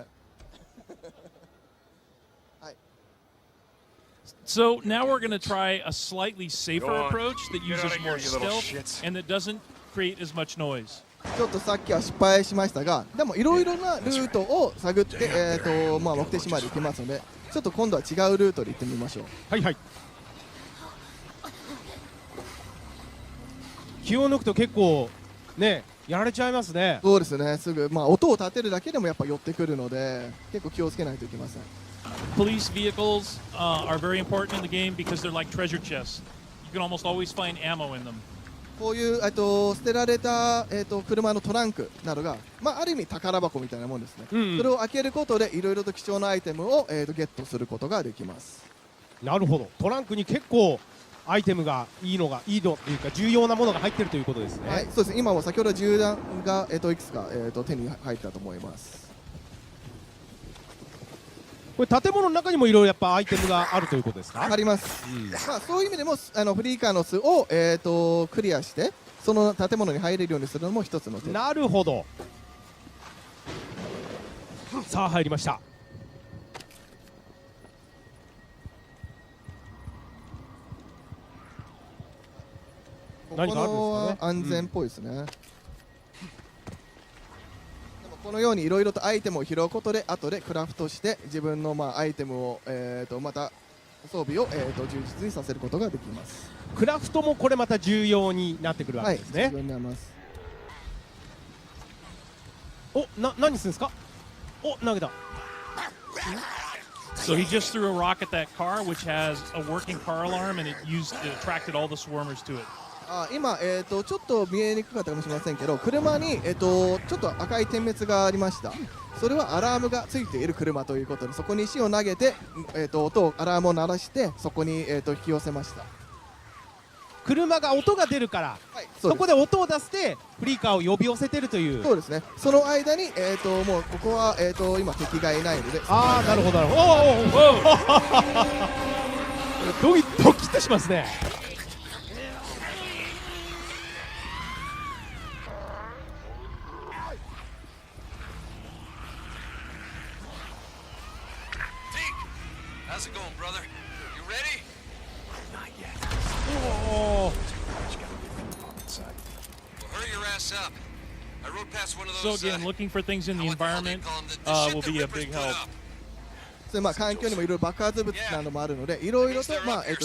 Speaker 7: So now we're going to try a slightly safer approach that uses more stealth and that doesn't create as much noise.
Speaker 11: ちょっとさっきは失敗しましたが、でもいろいろなルートを探って、まあ、目的地まで行きますので、ちょっと今度は違うルートで行ってみましょう。
Speaker 14: はいはい。気を抜くと結構ね、やられちゃいますね。
Speaker 11: そうですね。すぐ、まあ、音を立てるだけでもやっぱ寄ってくるので、結構気をつけないといけません。
Speaker 7: Police vehicles are very important in the game because they're like treasure chests. You can almost always find ammo in them.
Speaker 11: こういう捨てられた、車のトランクなどが、まあ、ある意味宝箱みたいなもんですね。それを開けることでいろいろと貴重なアイテムを、ゲットすることができます。
Speaker 14: なるほど。トランクに結構アイテムがいいのというか重要なものが入っているということですね。
Speaker 11: はい、そうです。今も先ほど銃弾が、いくつか、手に入ったと思います。
Speaker 14: これ建物の中にもいろいろやっぱアイテムがあるということですか？
Speaker 11: あります。まあ、そういう意味でもフリーカーの巣を、クリアしてその建物に入れるようにするのも一つの手。
Speaker 14: なるほど。さあ入りました。
Speaker 11: 何かあるんですかね。安全っぽいですね。このようにいろいろとアイテムを拾うことで後でクラフトして自分の、まあ、アイテムを、また装備を、充実にさせることができます。
Speaker 14: クラフトもこれまた重要になってくるわけですね。
Speaker 11: はい、重要になります。
Speaker 14: お、何するんですか？お、投げた。
Speaker 7: So he just threw a rock at that car, which has a working car alarm, and it attracted all the swarmers to it.
Speaker 11: 今、ちょっと見えにくかったかもしれませんけど、車に、ちょっと赤い点滅がありました。それはアラームがついている車ということで、そこに石を投げて、アラームを鳴らしてそこに、引き寄せました。
Speaker 14: 車が音が出るから、そこで音を出してフリーカーを呼び寄せてるという。
Speaker 11: そうですね。その間にもうここは今敵がいないので。
Speaker 14: ああ、なるほどなるほど。おおドキッとしますね。
Speaker 3: How's it going, brother? You ready?
Speaker 6: Not yet.
Speaker 14: Oh.
Speaker 3: Well, hurry your ass up. I rode past one of
Speaker 7: So
Speaker 3: those.
Speaker 7: again, looking for things in the environment will be a big help.
Speaker 11: 環境にもいろいろ爆発物などもあるので、いろいろと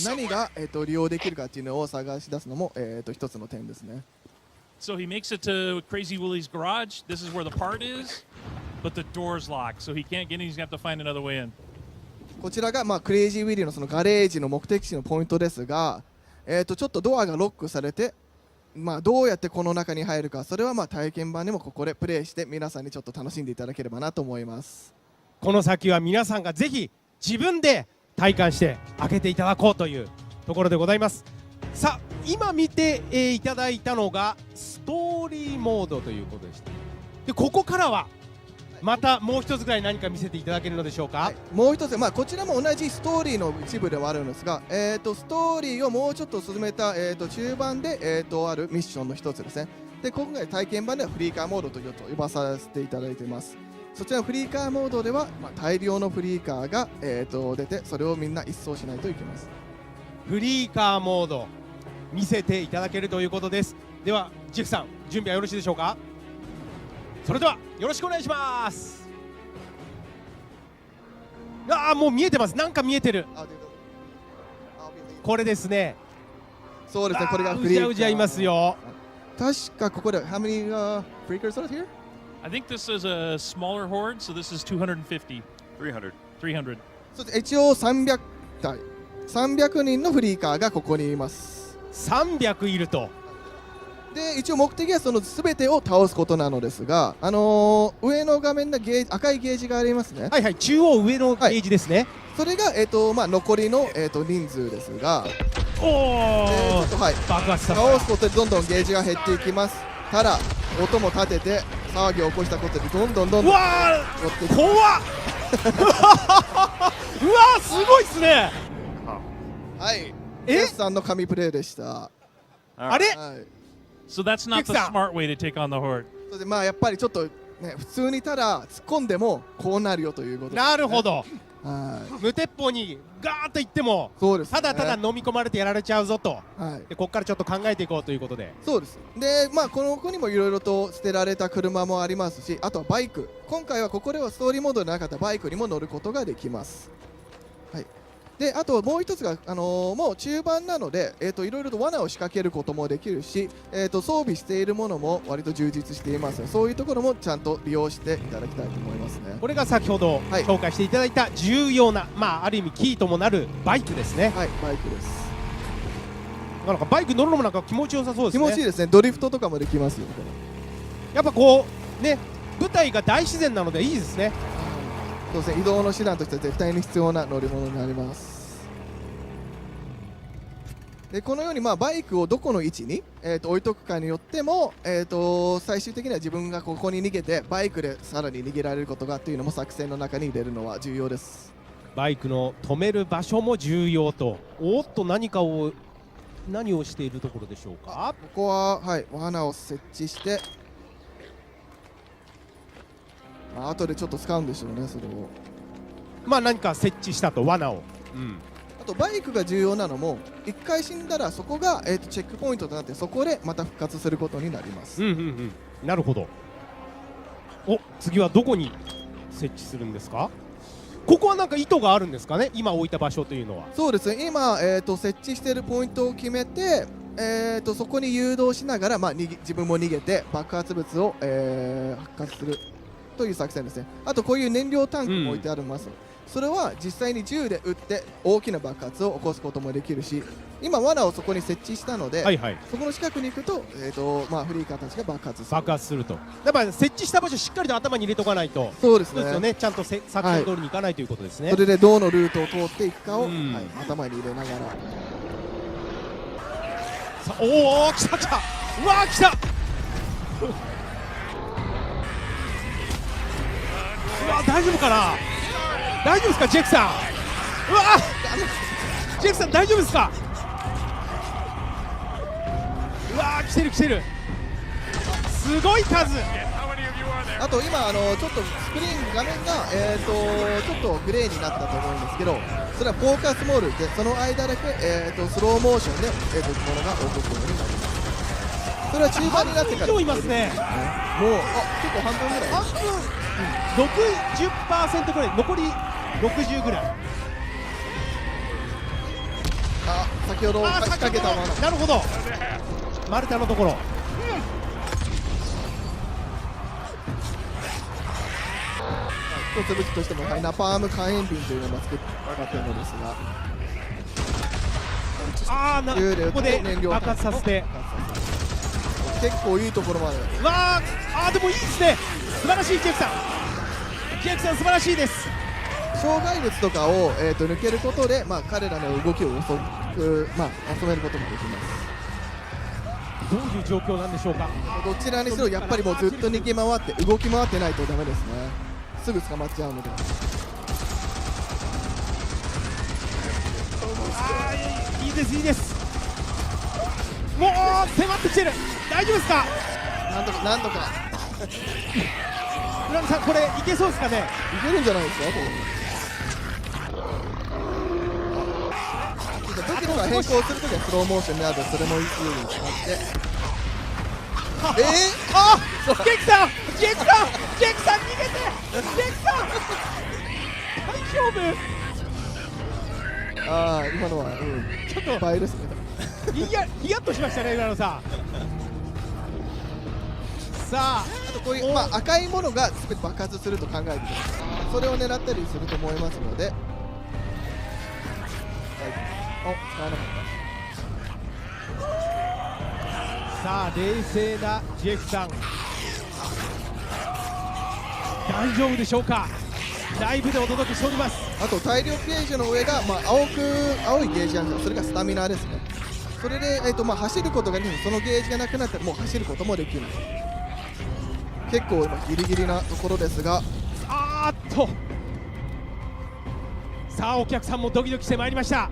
Speaker 11: 何が利用できるかっていうのを探し出すのも一つの点ですね。
Speaker 7: So he makes it to Crazy Willie's garage. This is where the part is, but the door's locked, so he can't get in. He's got to find another way in.
Speaker 11: こちらがクレイジーウィリーのそのガレージの目的地のポイントですが、ちょっとドアがロックされて、どうやってこの中に入るか、それは体験版でもここでプレイして皆さんにちょっと楽しんでいただければなと思います。
Speaker 14: この先は皆さんがぜひ自分で体感して開けていただこうというところでございます。さあ、今見ていただいたのがストーリーモードということでした。でここからはまたもう一つぐらい何か見せていただけるのでしょうか。
Speaker 11: もう一つ、こちらも同じストーリーの一部ではあるんですが、ストーリーをもうちょっと進めた、中盤で、あるミッションの一つですね。で今回体験版ではフリーカーモードと呼ばさせていただいています。そちらのフリーカーモードでは、大量のフリーカーが、出て、それをみんな一掃しないといけます。
Speaker 14: フリーカーモード見せていただけるということです。ではジェフさん、準備はよろしいでしょうか。それではよろしくお願いします。もう見えてます。なんか見えてる。これですね。
Speaker 11: そうですね、これがフリーカー。
Speaker 14: うじゃうじゃいますよ。
Speaker 11: 確かここで How many freakers are here?
Speaker 7: I think this is a smaller horde, so this is 250. 300.
Speaker 11: そうです。一応300体、300人のフリーカーがここにいます。
Speaker 14: 300いると。
Speaker 11: で一応目的はその全てを倒すことなのですが、上の画面の赤いゲージがありますね。
Speaker 14: はいはい、中央上のゲージですね。
Speaker 11: それが残りの人数ですが、
Speaker 14: 爆発させた。
Speaker 11: 倒すことでどんどんゲージが減っていきます。ただ音も立てて騒ぎを起こしたことでどんどん
Speaker 14: うわー怖っうわーすごいっすね。
Speaker 11: はい、エスさんの神プレイでした。
Speaker 14: あれ、
Speaker 7: So that's not the smart way to take on the horde.
Speaker 11: それでやっぱりちょっとね、普通にただ突っ込んでもこうなるよということです、ね。
Speaker 14: なるほど。
Speaker 11: はい、
Speaker 14: 無鉄砲にガーッといっても、
Speaker 11: そうですね、
Speaker 14: ただただ飲み込まれてやられちゃうぞと、
Speaker 11: はい、
Speaker 14: でここからちょっと考えていこうということで。
Speaker 11: そうです。でこの子にもいろいろと捨てられた車もありますし、あとはバイク、今回はここではストーリーモードでなかったバイクにも乗ることができます。はい、であともう一つが、もう中盤なので、いろいろと罠を仕掛けることもできるし、装備しているものも割と充実していますので、そういうところもちゃんと利用していただきたいと思いますね。
Speaker 14: これが先ほど紹介していただいた重要な、ある意味キーともなるバイクですね。
Speaker 11: はい、バイクです。
Speaker 14: なんかバイク乗るのもなんか気持ちよさそうですね。
Speaker 11: 気持ちいいですね。ドリフトとかもできますよ。
Speaker 14: やっぱこうね、舞台が大自然なのでいいですね。
Speaker 11: そうですね、移動の手段として絶対に必要な乗り物になります。でこのようにバイクをどこの位置に、置いとくかによっても、最終的には自分がここに逃げてバイクでさらに逃げられることがというのも作戦の中に入れるのは重要です。
Speaker 14: バイクの止める場所も重要と。おっと何をしているところでしょうか。
Speaker 11: ここは、罠を設置して、後でちょっと使うんでしょうね、それを。
Speaker 14: 何か設置したと、罠を。
Speaker 11: あとバイクが重要なのも、一回死んだらそこが、チェックポイントとなって、そこでまた復活することになります。
Speaker 14: なるほど。お、次はどこに設置するんですか。ここはなんか意図があるんですかね、今置いた場所というのは。
Speaker 11: そうですね、今、設置しているポイントを決めて、そこに誘導しながら、自分も逃げて爆発物を、発活するという作戦ですね。あとこういう燃料タンクも置いてあります。それは実際に銃で撃って大きな爆発を起こすこともできるし、今罠をそこに設置したので、そこの近くに行くと、フリーカーたちが爆発する
Speaker 14: と。やっぱり設置した場所しっかりと頭に入れとかないと。
Speaker 11: そうですね。
Speaker 14: ちゃんと作戦通りにいかないということですね。
Speaker 11: それでどのルートを通っていくかを、頭に入れながら。
Speaker 14: さおお来た来たうわー来たうわ大丈夫かな大丈夫ですかジェクさんうわジェクさん大丈夫ですかうわー来てる来てるすごい数
Speaker 11: あと今ちょっとスクリーン画面がちょっとグレーになったと思うんですけど、それはフォーカスモールでその間だけスローモーションでものが動くようになります。それは中盤になってから
Speaker 14: 半分以上いますね。
Speaker 11: もう結構半分ぐらい。
Speaker 14: 半分60%ぐらい、残り60ぐらい。
Speaker 11: 先ほど仕掛けたもの。
Speaker 14: なるほど。丸太のところ。
Speaker 11: 一つ武器としてもナパーム火炎瓶というのも作っているのですが、
Speaker 14: ここで爆発させて
Speaker 11: 結構いいところまで。
Speaker 14: わあ、でもいいですね。素晴らしいジェフさん。ジェフさん素晴らしいです。
Speaker 11: 障害物とかを、抜けることで、彼らの動きを遅く、収めることもできます。
Speaker 14: どういう状況なんでしょうか。
Speaker 11: どちらにしろやっぱりもうずっと逃げ回って動き回ってないとダメですね。すぐ捕まっちゃうので。
Speaker 14: いいですいいです。もう迫ってきてる。大丈夫ですか。
Speaker 11: なんとか
Speaker 14: 村野さんこれいけそうですかね。
Speaker 11: いけるんじゃないですか。武器とか変更するときはスローモーションになるので、それもいい風に使って
Speaker 14: ジェクさんジェクさんジェクさん逃げてジェクさん大丈夫。
Speaker 11: 今のは
Speaker 14: ちょっと
Speaker 11: 倍ですね。
Speaker 14: ヒヤッとしましたね浦野さん。さあ
Speaker 11: あとこういう赤いものが全て爆発すると考えてください。それを狙ったりすると思いますので。使わなかった。
Speaker 14: さあ冷静なジェフさん大丈夫でしょうか。ライブでお届けしております。
Speaker 11: あと大量ゲージの上が、青いゲージなんですが、それがスタミナですね。それで、走ることができる。そのゲージがなくなったらもう走ることもできる。結構ギリギリなところですが、
Speaker 14: さあお客さんもドキドキしてまいりました。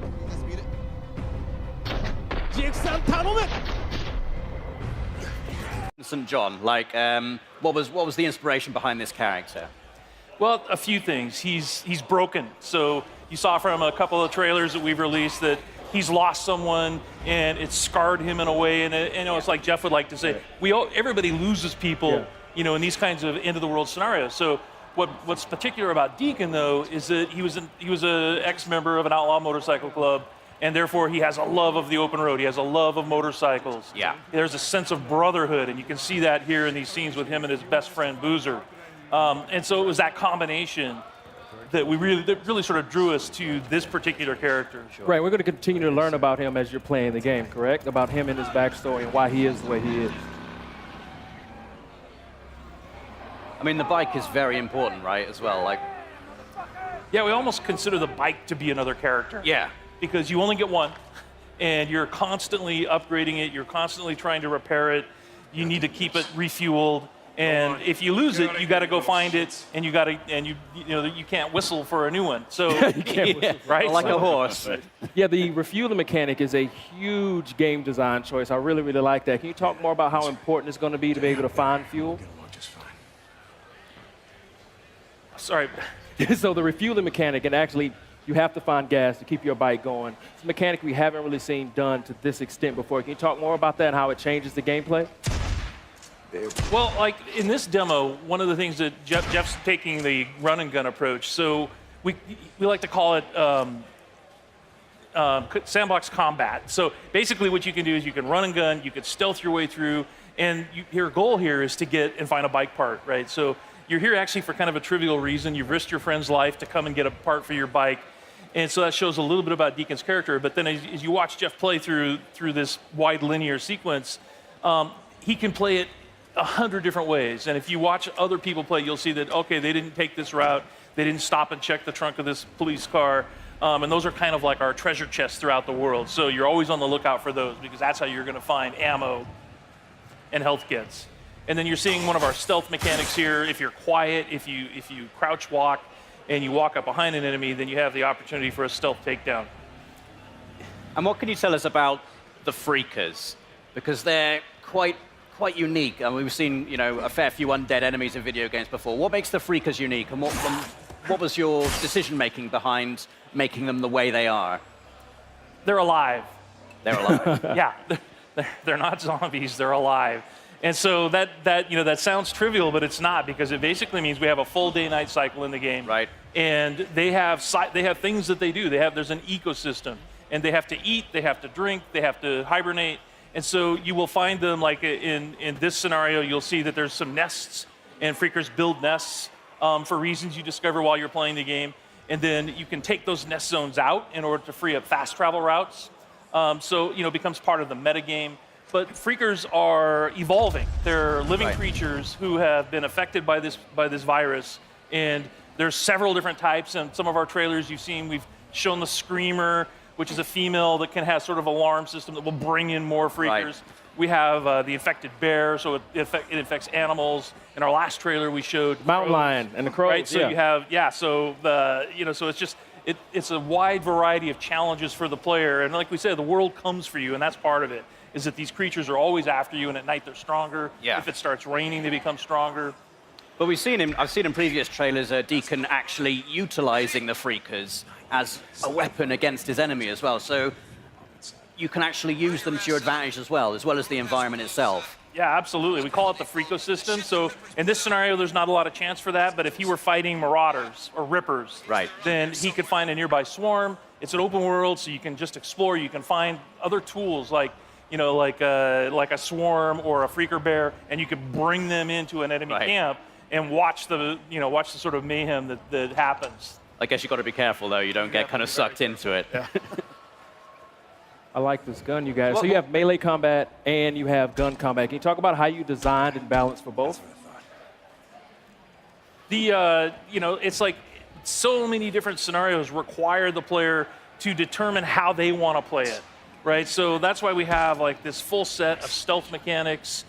Speaker 14: ジェフさん頼む。
Speaker 15: St. John, what was the inspiration behind this character?
Speaker 7: Well, a few things. He's broken. So you saw from a couple of trailers that we've released that he's lost someone and it's scarred him in a way. And it's like Jeff would like to say, everybody loses people, in these kinds of end of the world scenarios. So what's particular about Deacon though is that he was an ex-member of an outlaw motorcycle club. And therefore, he has a love of the open road. He has a love of motorcycles.
Speaker 15: Yeah.
Speaker 7: There's a sense of brotherhood, and you can see that here in these scenes with him and his best friend Boozer. And so it was that combination that really sort of drew us to this particular character.
Speaker 16: Right. We're going to continue to learn about him as you're playing the game, correct? About him and his backstory and why he is the way he is.
Speaker 15: I mean, the bike is very important, right? As well,
Speaker 7: Yeah, we almost consider the bike to be another character.
Speaker 15: Yeah.
Speaker 7: Because you only get one, and you're constantly upgrading it. You're constantly trying to repair it. You need to keep it refueled, and if you lose it, you got to go find it, and you can't whistle for a new one. So
Speaker 16: you can't whistle,
Speaker 7: right?
Speaker 16: Like a horse. Yeah, the refueling mechanic is a huge game design choice. I really, really like that. Can you talk more about how important it's going to be able to find fuel?
Speaker 7: Sorry.
Speaker 16: So the refueling mechanic, and actually you have to find gas to keep your bike going. It's a mechanic we haven't really seen done to this extent before. Can you talk more about that and how it changes the gameplay?
Speaker 7: Well, in this demo, one of the things that Jeff's taking the run and gun approach. So we like to call it sandbox combat. So basically what you can do is you can run and gun, you can stealth your way through, and your goal here is to get and find a bike part, right? So you're here actually for kind of a trivial reason. You've risked your friend's life to come and get a part for your bike. And so that shows a little bit about Deacon's character. But then as you watch Jeff play through this wide linear sequence, he can play it 100 different ways. And if you watch other people play, you'll see that, okay, they didn't take this route. They didn't stop and check the trunk of this police car. And those are kind of like our treasure chests throughout the world. So you're always on the lookout for those because that's how you're going to find ammo and health kits. And then you're seeing one of our stealth mechanics here. If you're quiet, if you crouch walk and you walk up behind an enemy, then you have the opportunity for a stealth takedown.
Speaker 15: And what can you tell us about the Freakers? Because they're quite unique. I mean, we've seen, you know, a fair few undead enemies in video games before. What makes the Freakers unique, and what was your decision-making behind making them the way they are?
Speaker 7: They're alive.
Speaker 15: They're alive.
Speaker 7: Yeah, they're not zombies. They're alive. And so that sounds trivial, but it's not, because it basically means we have a full day-night cycle in the game.
Speaker 15: Right.
Speaker 7: And they have things that they do. There's an ecosystem, and they have to eat, they have to drink, they have to hibernate. And so you will find them, like in this scenario, you'll see that there's some nests, and Freakers build nests for reasons you discover while you're playing the game. And then you can take those nest zones out in order to free up fast travel routes. So, you know, it becomes part of the metagame. But Freakers are evolving. They're living creatures who have been affected by this virus. And there's several different types. And some of our trailers you've seen, we've shown the Screamer, which is a female that can have sort of alarm system that will bring in more Freakers. Right. We have the infected bear, so it infects animals. In our last trailer, we showed
Speaker 16: mountain lion and the crows.
Speaker 7: Right, so you have so it's just it's a wide variety of challenges for the player, and like we said, the world comes for you, and that's part of it. Is that these creatures are always after you, and at night they're stronger.
Speaker 15: Yeah.
Speaker 7: If it starts raining, they become stronger.
Speaker 15: But I've seen in previous trailers Deacon actually utilizing the Freakers as a weapon against his enemy as well. So you can actually use them to your advantage as well as the environment itself.
Speaker 7: Yeah, absolutely. We call it the Freakosystem. So in this scenario, there's not a lot of chance for that, but if he were fighting Marauders or Rippers, then he could find a nearby swarm. It's an open world, so you can just explore. You can find other tools like a swarm or a Freaker bear, and you can bring them into an enemy camp and watch the sort of mayhem that happens.
Speaker 15: I guess you've got to be careful, though. You don't get kind of sucked into it.
Speaker 7: Yeah.
Speaker 16: I like this gun, you guys. So you have melee combat and you have gun combat. Can you talk about how you designed and balanced for both?
Speaker 7: It's like so many different scenarios require the player to determine how they want to play it, right? So that's why we have like this full set of stealth mechanics.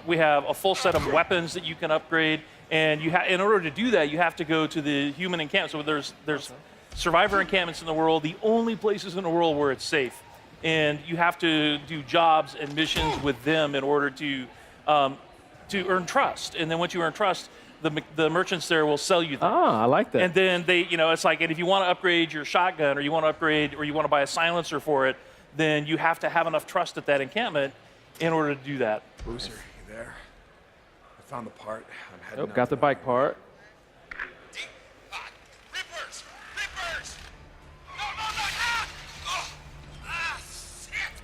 Speaker 7: We have a full set of weapons that you can upgrade, and in order to do that, you have to go to the human encampment. So there's survivor encampments in the world, the only places in the world where it's safe. And you have to do jobs and missions with them in order to earn trust. And then once you earn trust, the merchants there will sell you them.
Speaker 16: Ah, I like that.
Speaker 7: And then it's like, and if you want to upgrade your shotgun, or you want to upgrade, or you want to buy a silencer for it, then you have to have enough trust at that encampment in order to do that.
Speaker 6: Boozer, you there? I found the part. I'm heading
Speaker 16: got the bike part.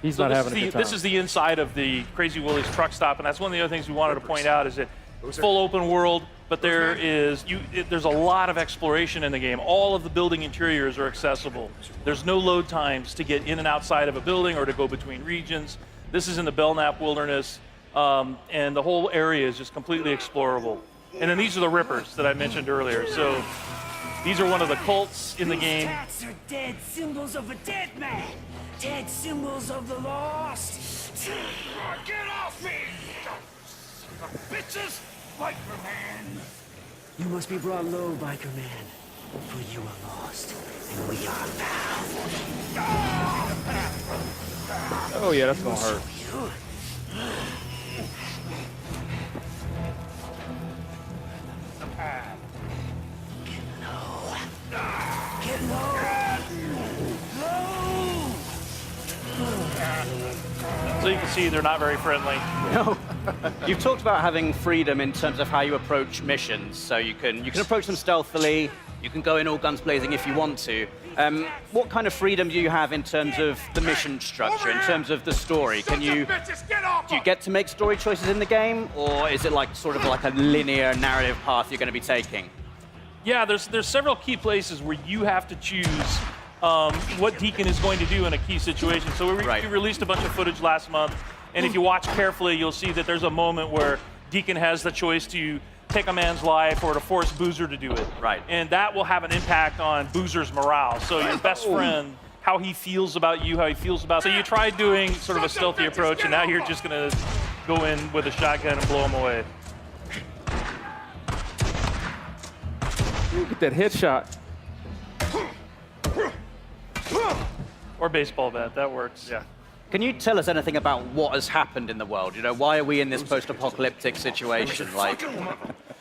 Speaker 16: He's not having a good time.
Speaker 7: This is the inside of the Crazy Willie's truck stop, and that's one of the other things we wanted to point out is that full open world, but there's a lot of exploration in the game. All of the building interiors are accessible. There's no load times to get in and outside of a building or to go between regions. This is in the Belknap Wilderness, and the whole area is just completely explorable. And then these are the Rippers that I mentioned earlier. So these are one of the cults in the game.
Speaker 10: Tats are dead symbols of a dead man. Dead symbols of the lost. Get off me! Bitches! Biker Man! You must be brought low, Biker Man. For you are lost, and we are found.
Speaker 16: Oh yeah, that's gonna hurt.
Speaker 10: Get low!
Speaker 7: So you can see they're not very friendly.
Speaker 15: No. You've talked about having freedom in terms of how you approach missions. So you can approach them stealthily. You can go in all guns blazing if you want to. What kind of freedom do you have in terms of the mission structure, in terms of the story? Do you get to make story choices in the game, or is it like sort of like a linear narrative path you're going to be taking?
Speaker 7: Yeah, there's several key places where you have to choose what Deacon is going to do in a key situation. So we released a bunch of footage last month, and if you watch carefully, you'll see that there's a moment where Deacon has the choice to take a man's life or to force Boozer to do it.
Speaker 15: Right.
Speaker 7: And that will have an impact on Boozer's morale. So your best friend, how he feels about you, how he feels about. So you tried doing sort of a stealthy approach, and now you're just gonna go in with a shotgun and blow him away.
Speaker 16: Ooh, get that headshot.
Speaker 7: Or baseball bat, that works. Yeah.
Speaker 15: Can you tell us anything about what has happened in the world? You know, why are we in this post-apocalyptic situation? Like,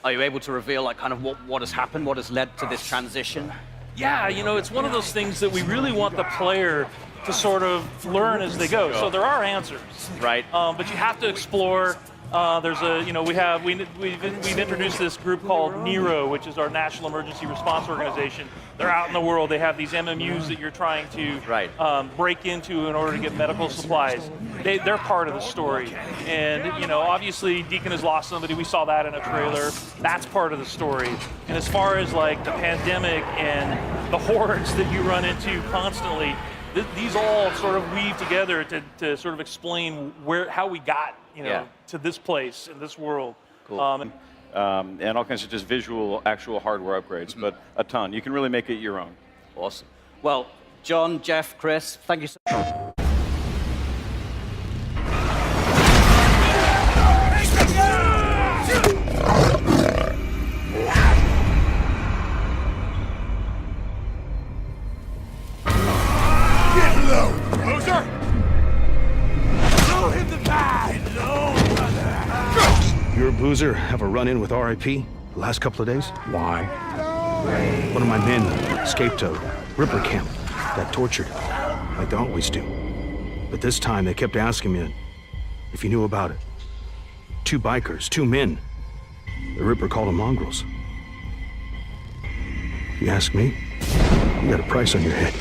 Speaker 15: are you able to reveal, like, kind of what has happened, what has led to this transition?
Speaker 7: Yeah, you know, it's one of those things that we really want the player to sort of learn as they go. So there are answers,
Speaker 15: right?
Speaker 7: But you have to explore. There's a, you know, we've introduced this group called NERO, which is our National Emergency Response Organization. They're out in the world. They have these MMUs that you're trying to break into in order to get medical supplies. They're part of the story. And, you know, obviously Deacon has lost somebody. We saw that in a trailer. That's part of the story. And as far as like the pandemic and the hordes that you run into constantly, these all sort of weave together to sort of explain how we got, you know, to this place in this world.
Speaker 5: Cool. And all kinds of just visual, actual hardware upgrades, but a ton. You can really make it your own.
Speaker 15: Awesome. Well, John, Jeff, Chris, thank you so much.
Speaker 9: You or Boozer have a run-in with RIP the last couple of days? Why? One of my men escaped to Ripper camp, got tortured, like they always do. But this time they kept asking me if you knew about it. 2 bikers, 2 men. The Ripper called them mongrels. You ask me, you got a price on your head.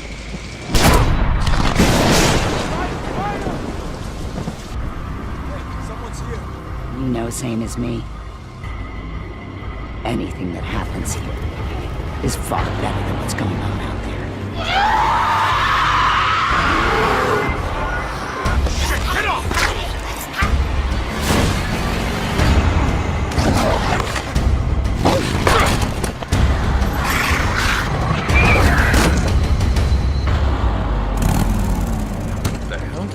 Speaker 17: You know same as me. Anything that happens here is far better than what's going on out there.
Speaker 3: Get off!
Speaker 9: What the hell?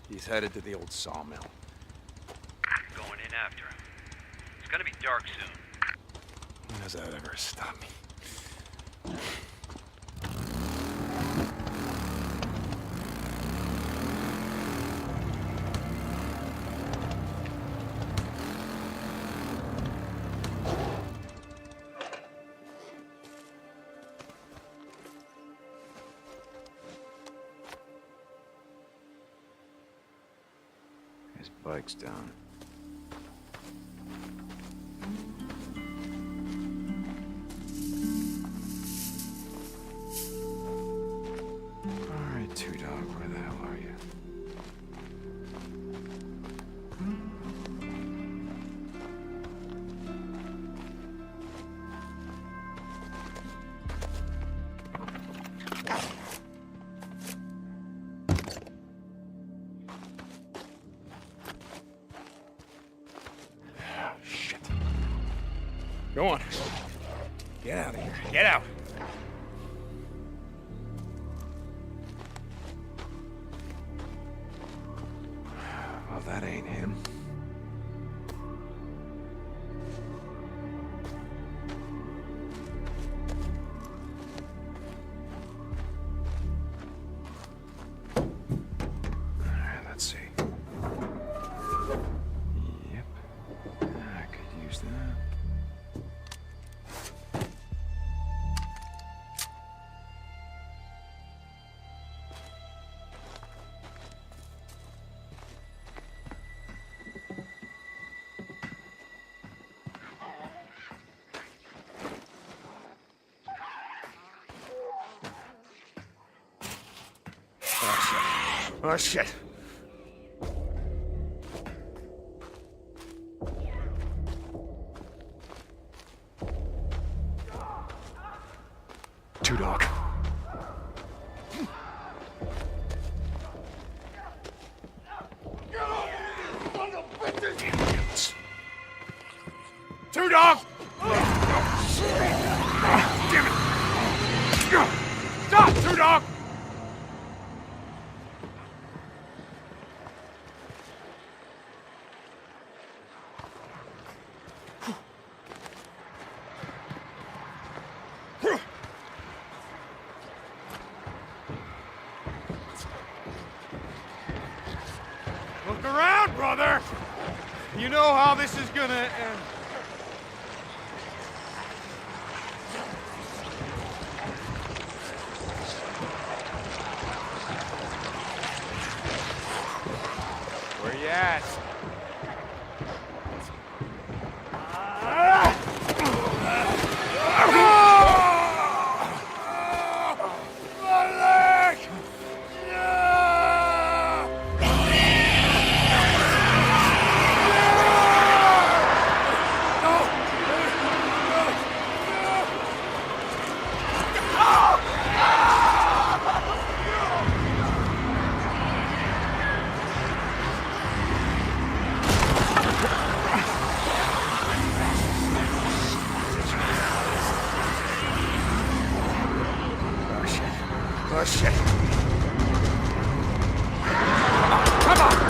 Speaker 6: He's headed to the old sawmill.
Speaker 3: Going in after him. It's gonna be dark soon.
Speaker 6: When does that ever stop me? His bike's down. All right, Two Dog, where the hell are you? Shit. Go on. Get out of here. Get out. Well, that ain't him. Let's see. Yep. I could use that. Oh, shit. Two Dog.
Speaker 2: Two Dog!
Speaker 6: Damn it!
Speaker 2: Stop, Two Dog! Look around, brother! You know how this is gonna end. Where you at?
Speaker 6: Oh, shit.
Speaker 2: Come on!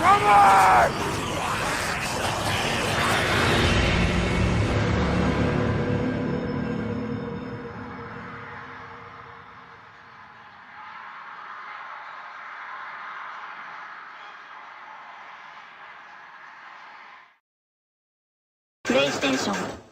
Speaker 17: プレイステーション